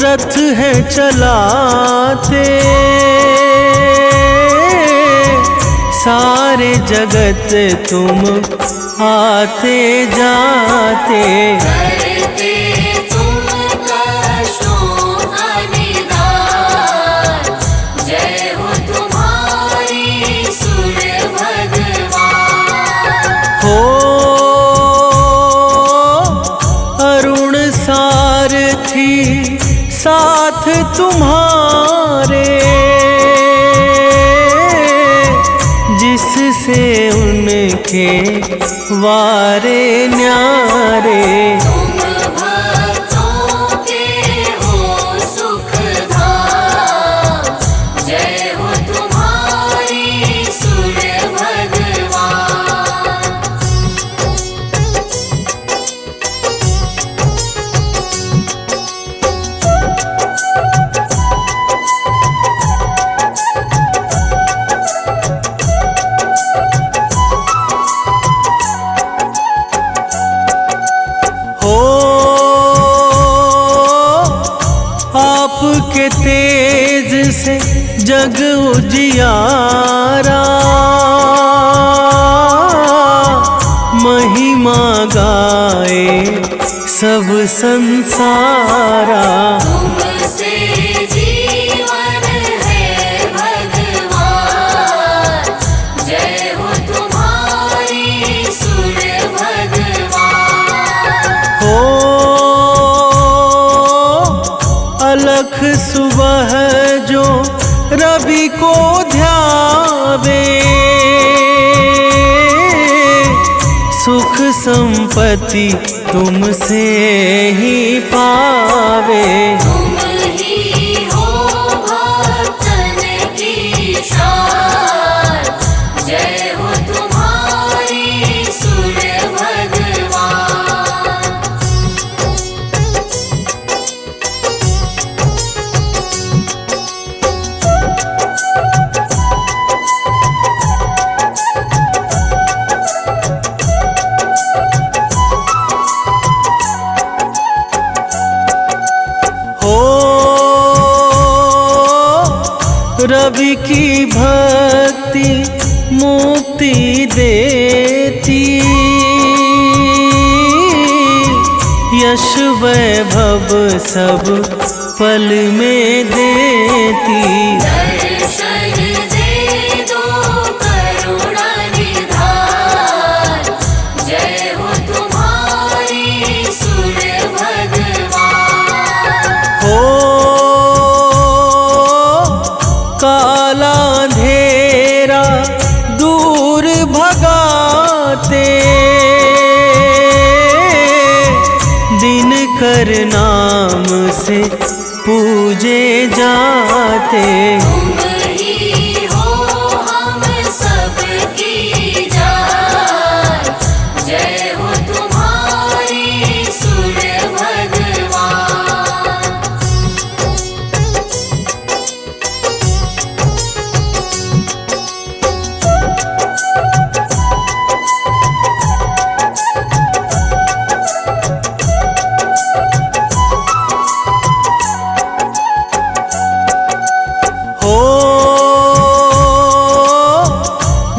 रथ है चलाते सारे सारे जगत तुम आते जाते। करते तुम कष्टों का निदान, जय हो तुम्हारी सूर्य भगवान। हो अरुण सारथी साथ तुम्हारे, जिससे उनके वारे न्यारे। तुम भक्तों के हो सुखधाम, जय हो तुम्हारी सूर्य भगवान। हो आपके तेज से जग उजियारा, महिमा गाए सब संसारा। तुमसे जीवन है भगवान, जय हो तुम्हारी सूर्य भगवान। हो अलख सुबह जो रवि को ध्यावे, सुख संपत्ति तुमसे ही पावे। तुम ही हो भक्तन की शान, जय हो तुम्हारी सूर्य भगवान। हो रवि की भक्ति मुक्ति देती, यश वैभव सब पल में देती। दर्शन दे दो करुणा निधान, जय हो तुम्हारी सूर्य भगवान। हो काला अंधेरा दूर भगाते, दिन कर नाम से पूजे जाते। तुम ही हो हम सबकी जान, जय हो तुम्हारी सूर्य भगवान। हो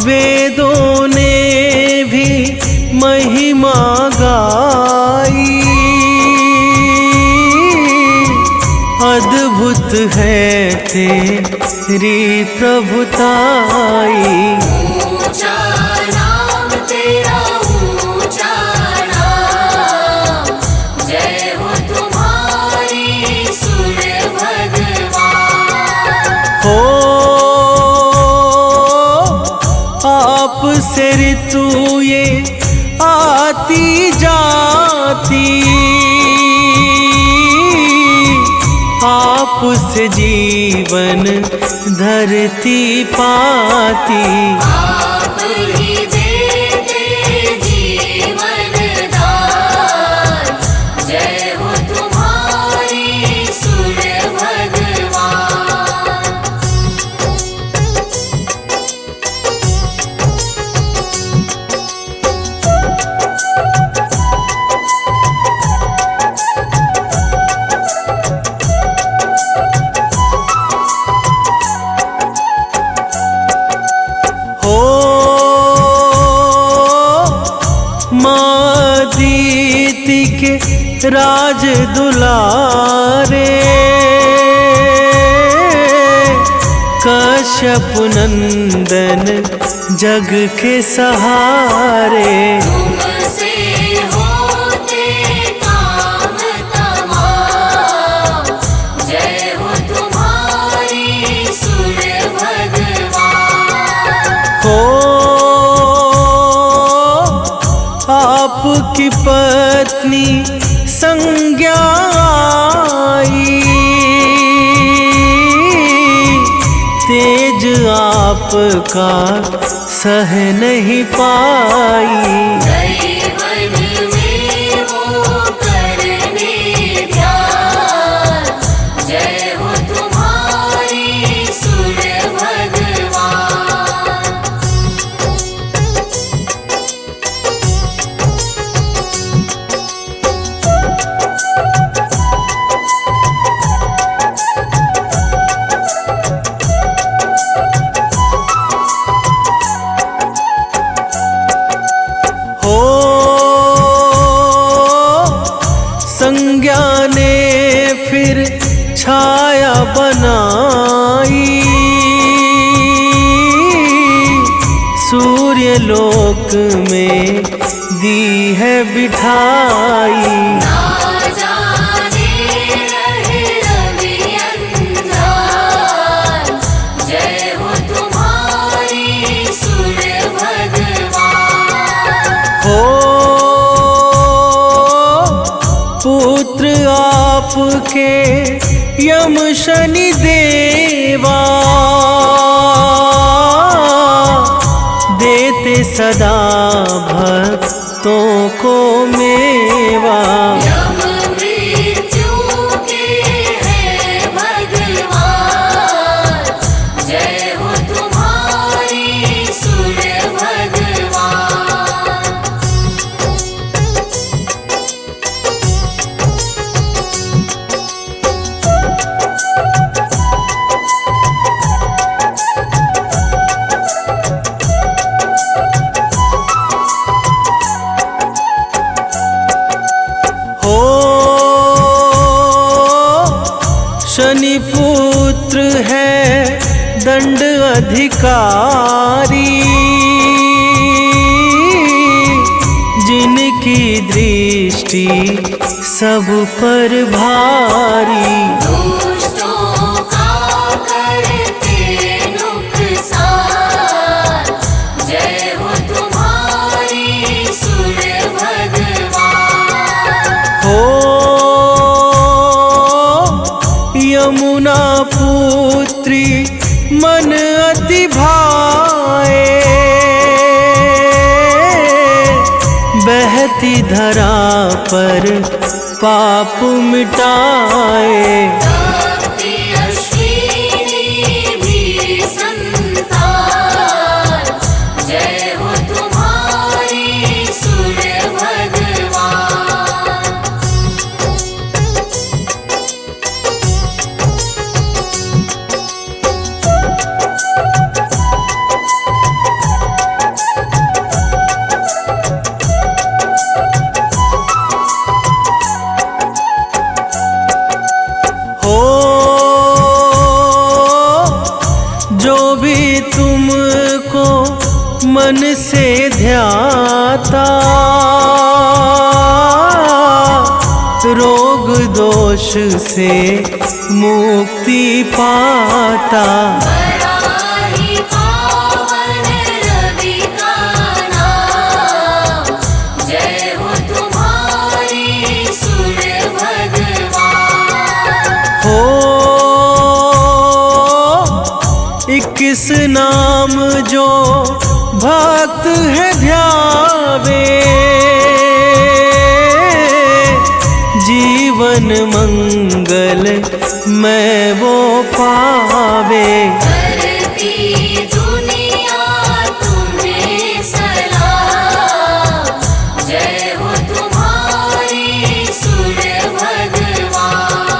वेदों ने भी महिमा गाई, अद्भुत है तेरी प्रभुताई। ऊंचा नाम तेरा ऊंचा नाम, जय हो तुम्हारी सूर्य भगवान। हो आप से ऋतु ये आती जाती, आप से जीवन धरती पाती। आप ही देते जीवन दान, जय हो तुम्हारी सूर्य भगवान। हो कीर्ति के राज दुलारे, कश्यप नंदन जग के सहारे। तुमसे होते काम तमाम, जय हो तुम्हारी सूर्य भगवान। हो आपकी पत्नी संज्ञा आई, तेज आपका सह नहीं पाई। दैवन में वो करने ध्यान, जय हो तुम्हारी सूर्य भगवान। हो संज्ञा ने फिर छाया बनाई, सूर्य लोक में दी है बिठाई। ना जाने रहे रवि अंधार, जय हो तुम्हारी सूर्य भगवान। हो पुत्र आपके यम शनि देवा, देते सदा भक्तों को मेवा। यम मृत्यु के हैं भगवान, जय हो तुम्हारी सूर्य भगवान। हो शनि पुत्र है दंड अधिकारी, जिनकी दृष्टि सब पर भारी। दुष्टों का करते नुकसान, जय हो तुम्हारी सूर्य भगवान। हो यमुना पुत्री मन अति भाए, बहती धरा पर पाप मिटाए। भक्ति अश्विनी भी संतान, जय हो तुम्हारी सूर्य भगवान। हो जो भी तुमको मन से ध्याता, रोग दोष से मुक्ति पाता। बड़ा ही पावन रवि का नाम, जय हो तुम्हारी सूर्य भगवान। हो 21 नाम जो भक्त है ध्यावे, जीवन मंगल मैं वो पावे। धरती दुनिया तुम्हें सलाम, जय हो तुम्हारी सूर्य भगवान।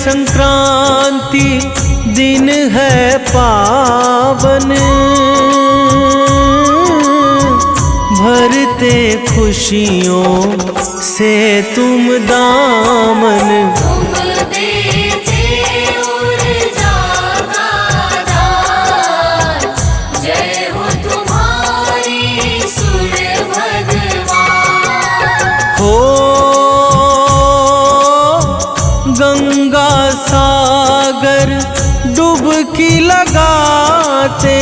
संक्रांति दिन है पावन, भरते खुशियों से तुम दामन। तुम देते ऊर्जा का दान, जय हो तुम्हारी सूर्य भगवान। हो गंगा सागर डुबकी लगाते,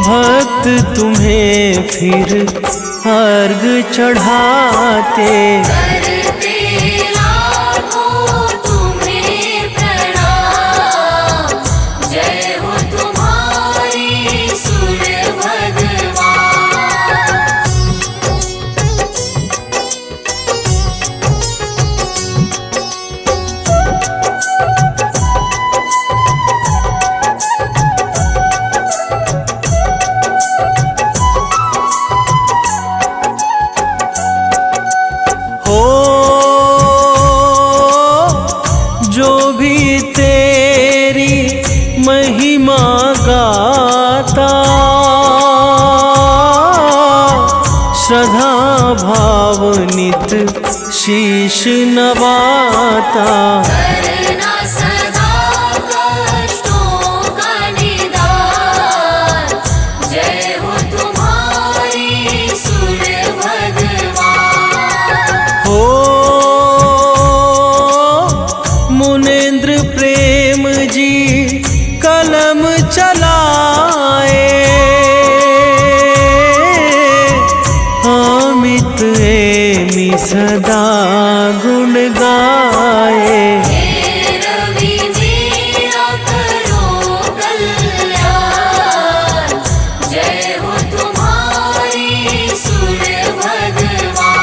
भक्त तुम्हें फिर अर्घ चढ़ाते। करते लाखों तुम्हें प्रणाम, जय हो तुम्हारी सूर्य भगवान। हो जो भी तेरी महिमा गाता, श्रद्धा भाव नित शीश नवाता। करना सदा कष्टों का निदान, जय हो तुम्हारी सूर्य भगवान। हो मुनेंद्र प्रेम जी कलम चलाए, अमित एमि सदा गुण गाए। हे रवि मेरा करो कल्याण, जय हो तुम्हारी सूर्य भगवान।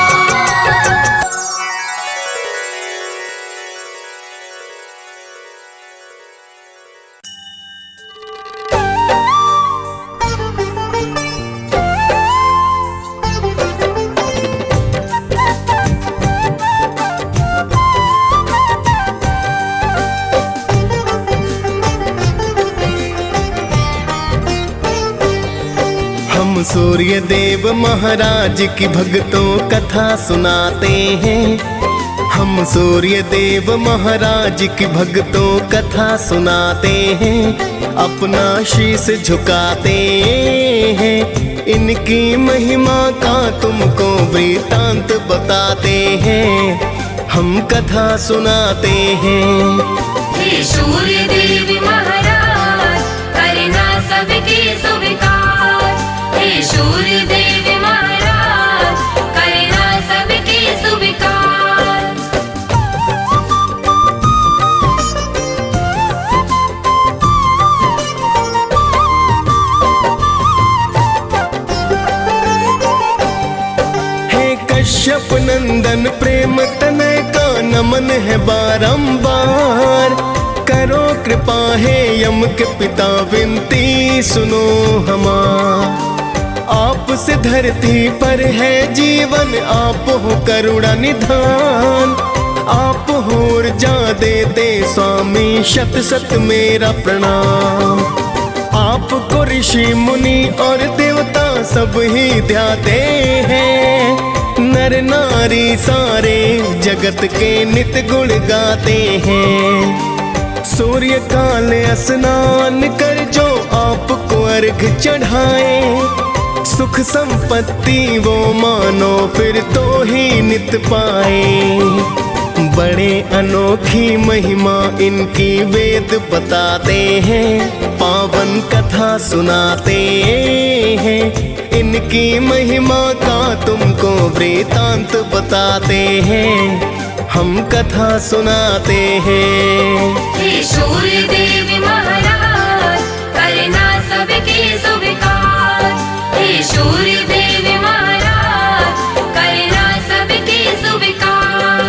हम सूर्य देव महाराज की भक्तों कथा सुनाते हैं। हम सूर्य देव महाराज की भक्तों कथा सुनाते हैं, अपना शीश झुकाते हैं। इनकी महिमा का तुमको वृतांत बताते हैं, हम कथा सुनाते हैं। हे सूर्य देव महाराज, करना सबके स्वीकार। हे सूर्य देव महाराज, करना सबके स्वीकार। हे कश्यप नंदन प्रेम तनय का नमन है बारंबार। करो कृपा है यम के पिता विनती सुनो हमार। आपसे धरती पर है जीवन, आप हो करुणा निधान। आप हो ऊर्जा देते स्वामी, शत शत मेरा प्रणाम। आपको ऋषि मुनि और देवता सब ही ध्याते हैं। नर नारी सारे जगत के नित गुण गाते हैं। सूर्य काल स्नान कर जो आपको अर्घ चढ़ाए, सुख संपत्ति वो मानो फिर तो ही नित पाए। बड़े अनोखी महिमा इनकी वेद बताते हैं, पावन कथा सुनाते हैं। इनकी महिमा का तुमको वृतांत बताते हैं, हम कथा सुनाते हैं। हे सूर्य देव महाराज, करना सबके स्वीकार। हे सूर्य देव महाराज, करना सबके स्वीकार।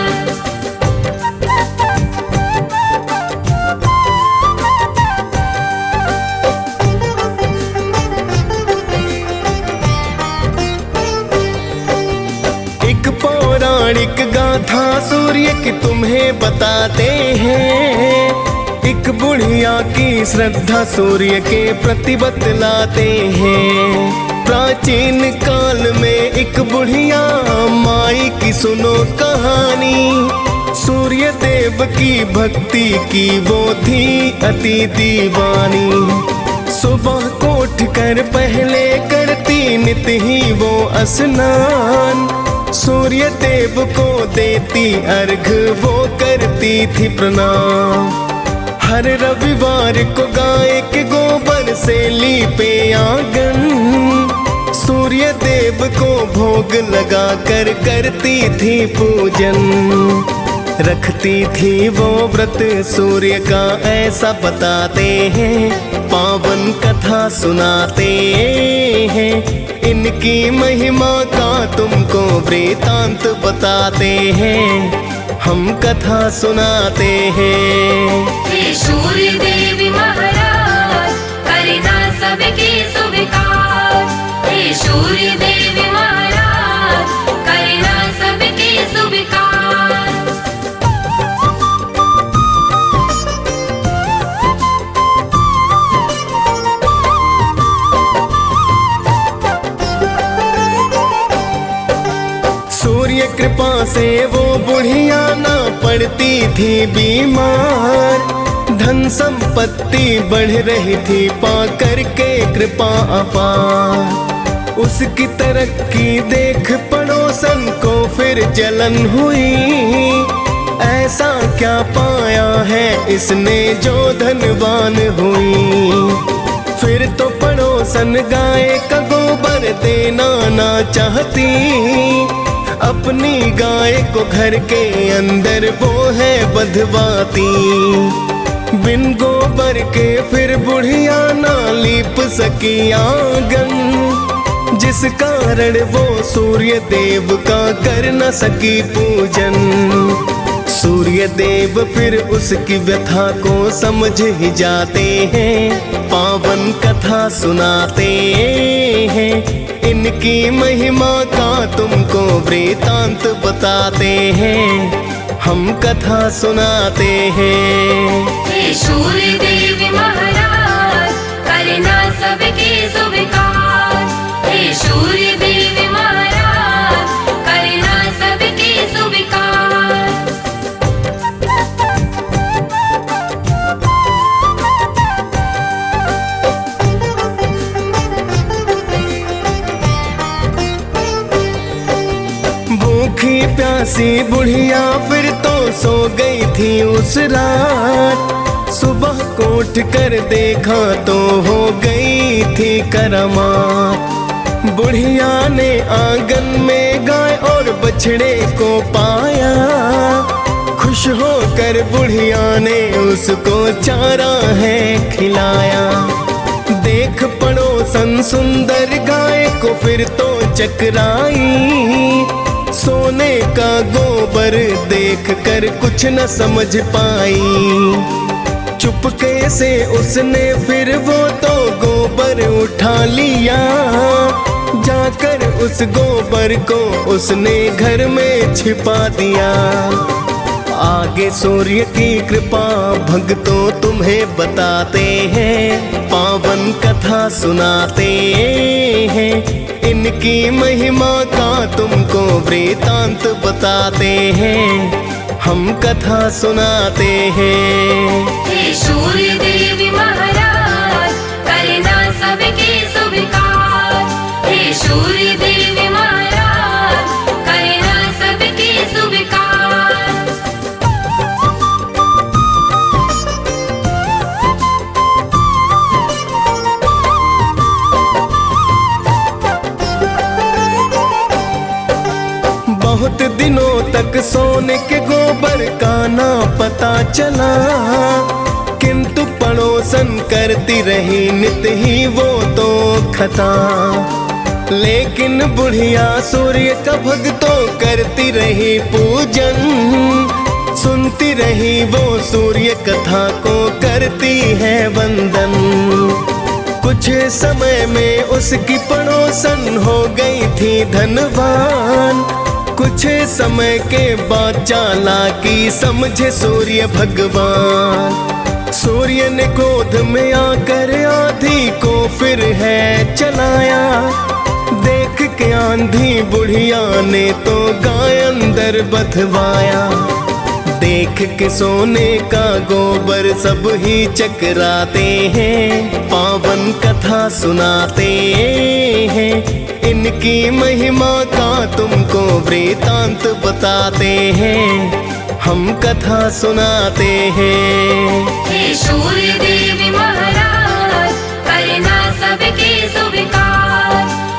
पौराणिक गाथा सूर्य की तुम्हें बताते हैं। एक बुढ़िया की श्रद्धा सूर्य के प्रति बतलाते हैं। प्राचीन काल में एक बुढ़िया माई की सुनो कहानी। सूर्य देव की भक्ति की वो थी अति दीवानी। सुबह को उठकर पहले करती नित ही वो स्नान। सूर्य देव को देती अर्घ वो करती थी प्रणाम। हर रविवार को गाय के गोबर से लीपे आंगन। सूर्य देव को भोग लगा कर करती थी पूजन। रखती थी वो व्रत सूर्य का ऐसा बताते हैं। पावन कथा सुनाते हैं। इनकी महिमा का तुमको वृतांत बताते हैं। हम कथा सुनाते हैं। हे सूर्य देवी महाराज करना सबके स्वीकार। हे सूर्य देवी महाराज करना सबके स्वीकार। सूर्य कृपा से वो बुढ़िया ना पड़ती थी बीमार। धन संपत्ति बढ़ रही थी पाकर के कृपा अपार। उसकी तरक्की देख पड़ोसन को फिर जलन हुई। ऐसा क्या पाया है इसने जो धनवान हुई। फिर तो पड़ोसन गाय का गोबर देना ना चाहती। अपनी गाय को घर के अंदर वो है बंधवाती। बिन गोबर के फिर बुढ़िया ना लीप सकी आंगन। जिस कारण वो सूर्य देव का कर न सकी पूजन। सूर्य देव फिर उसकी व्यथा को समझ ही जाते हैं। पावन कथा सुनाते हैं। इनकी महिमा का तुमको वृतांत बताते हैं। हम कथा सुनाते हैं। हे सूर्य देवी महाराज करना सबके स्वीकार। हे सूर्य देवी महाराज करना सबके स्वीकार। भूखी प्यासी बुढ़िया फिर तो सो गई थी उस रात। सुबह को उठ कर देखा तो हो गई थी करामात। बुढ़िया ने आंगन में गाय और बछड़े को पाया। खुश होकर बुढ़िया ने उसको चारा है खिलाया। देख पड़ोसन सुंदर गाय को फिर तो चकराई। सोने का गोबर देख कर कुछ न समझ पाई। चुपके से उसने फिर वो तो गोबर उठा लिया। जाकर उस गोबर को उसने घर में छिपा दिया। आगे सूर्य की कृपा भक्तों तुम्हें बताते हैं। पावन कथा सुनाते हैं। इनकी महिमा का तुमको वृतांत बताते हैं। हम कथा सुनाते हैं। हे सूर्य देवी महाराज करना सबके स्वीकार। हे सूर्य देवी महाराज करना सबके स्वीकार। बहुत दिनों तक सोने के गोबर का ना पता चला। किंतु पड़ोसन करती रही नित ही वो तो खता। लेकिन बुढ़िया सूर्य का भक्तों करती रही पूजन। सुनती रही वो सूर्य कथा को करती है वंदन। कुछ समय में उसकी पड़ोसन हो गई थी धनवान। कुछ समय के बाद चालाकी समझे सूर्य भगवान। सूर्य ने क्रोध में आकर आंधी को फिर है चलाया। देख के आंधी बुढ़िया ने तो गाय अंदर बधवाया। देख के सोने का गोबर सब ही चकराते हैं, पावन कथा सुनाते हैं। इनकी महिमा का तुमको वृतांत बताते हैं, हम कथा सुनाते हैं। हे सूर्य देव महाराज करना सबके स्वीकार।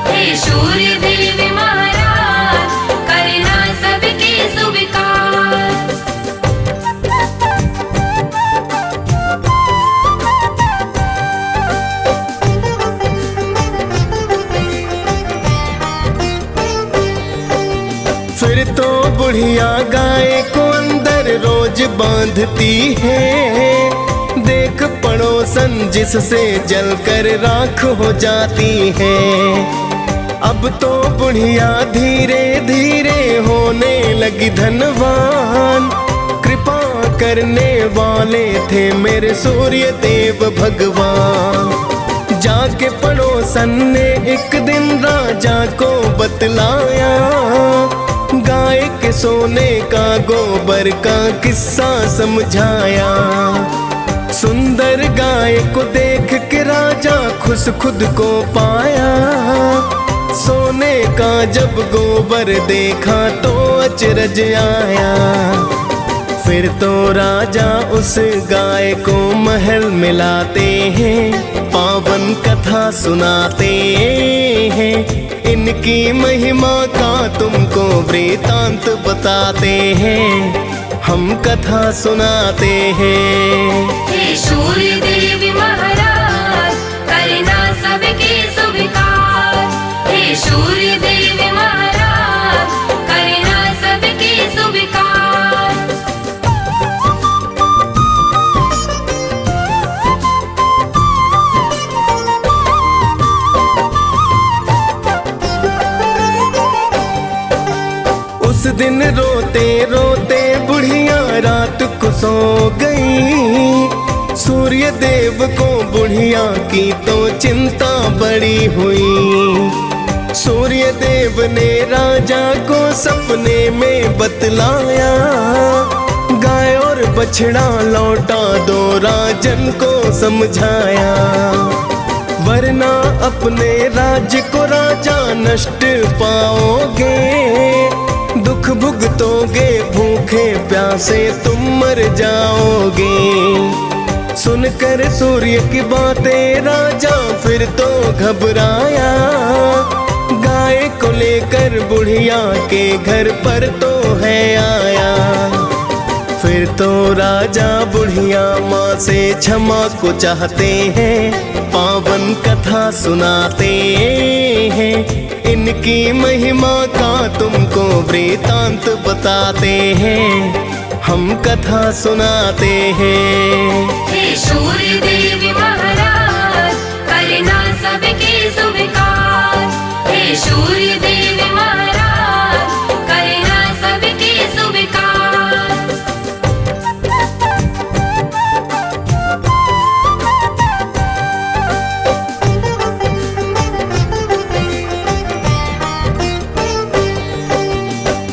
हे सूर्य देव महाराज करना सबके स्वीकार। फिर तो बुढ़िया गाय को अंदर रोज बांधती है। देख पड़ोसन जिससे जलकर राख हो जाती है। अब तो बुढ़िया धीरे धीरे होने लगी धनवान। कृपा करने वाले थे मेरे सूर्य देव भगवान। जाके पड़ोसन ने एक दिन राजा को बतलाया। गाय के सोने का गोबर का किस्सा समझाया। सुंदर गाय को देख के राजा खुश खुद को पाया। सोने का जब गोबर देखा तो अचरज आया। फिर तो राजा उस गाय को महल मिलाते हैं, पावन कथा सुनाते हैं। इनकी महिमा का तुमको वृतांत बताते हैं, हम कथा सुनाते हैं। हे सूर्य देव महाराज करना सबके स्वीकार। हे सूर्य देव महाराज करना सबके स्वीकार। उस दिन रोते रोते बुढ़िया रात को सो गई। सूर्य देव को बुढ़िया की तो चिंता बड़ी हुई। सूर्य देव ने राजा को सपने में बतलाया। गाय और बछड़ा लौटा दो राजन को समझाया। वरना अपने राज्य को राजा नष्ट पाओगे। दुख भुगतोगे, भूखे प्यासे तुम मर जाओगे। सुनकर सूर्य की बातें राजा फिर तो घबराया। गाय को लेकर बुढ़िया के घर पर तो है आया। फिर तो राजा बुढ़िया माँ से क्षमा को चाहते हैं, पावन कथा सुनाते हैं। इनकी महिमा का तुमको वृतांत बताते हैं, हम कथा सुनाते हैं। हे सूर्य देव महाराज करना सबके स्वीकार। हे सूर्य देव महाराज करना सबके स्वीकार।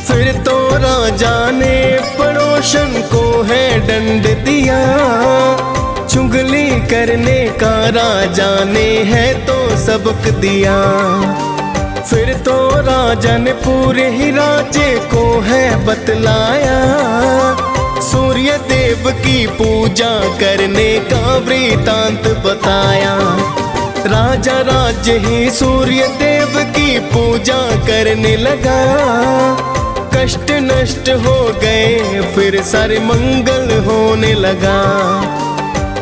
फिर तो राजा ने पड़ोसन को है दंड दिया। चुगली करने का राजा ने है तो सबक दिया। फिर तो राजा ने पूरे ही राज्य को है बतलाया। सूर्य देव की पूजा करने का वृतांत बताया। राजा राज्य ही सूर्य देव की पूजा करने लगा। कष्ट नष्ट हो गए, फिर सारे मंगल होने लगा।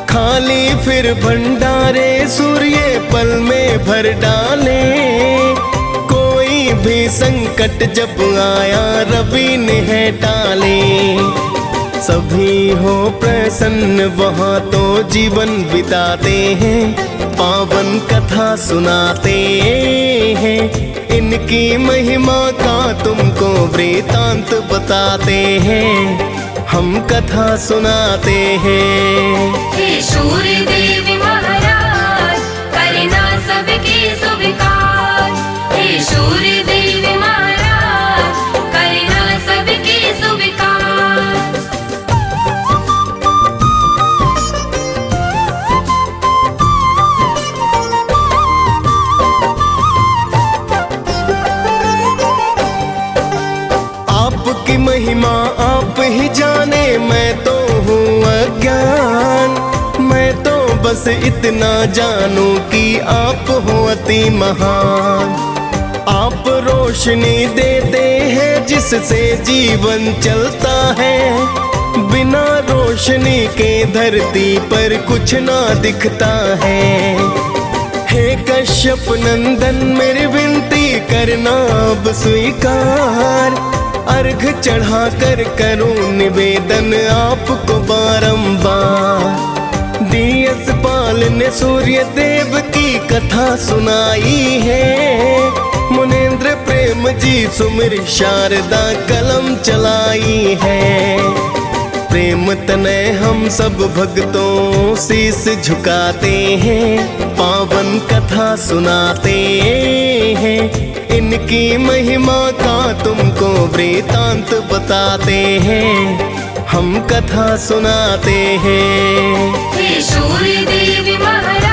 खाली फिर भंडारे सूर्य पल में भर डाले। कोई भी संकट जब आया रवि ने है टाले। सभी हो प्रसन्न वहाँ तो जीवन बिताते हैं, पावन कथा सुनाते हैं। इन इनकी महिमा का तुमको वृतांत बताते हैं, हम कथा सुनाते हैं। हे शूर देव महाराज, करना सबके स्वीकार। हे शूर देव महाराज, करना सबके स्वीकार। आपकी महिमा आप ही जाने, मैं तो हूँ अज्ञान। मैं तो बस इतना जानूं कि आप हो अति महान। आप रोशनी देते हैं जिससे जीवन चलता है, बिना रोशनी के धरती पर कुछ ना दिखता है। हे कश्यप नंदन मेरी विनती करना अब स्वीकार, अर्घ चढ़ा कर करूं निवेदन आपको बारंबार। दियस पाल ने सूर्य देव की कथा सुनाई है, मुनेंद्र प्रेम जी सुमिर शारदा कलम चलाई है। प्रेम तनय हम सब भक्तों शीस झुकाते हैं, पावन कथा सुनाते हैं। इनकी महिमा का तुमको वृतांत बताते हैं, हम कथा सुनाते हैं। हे शूर देव महाराज,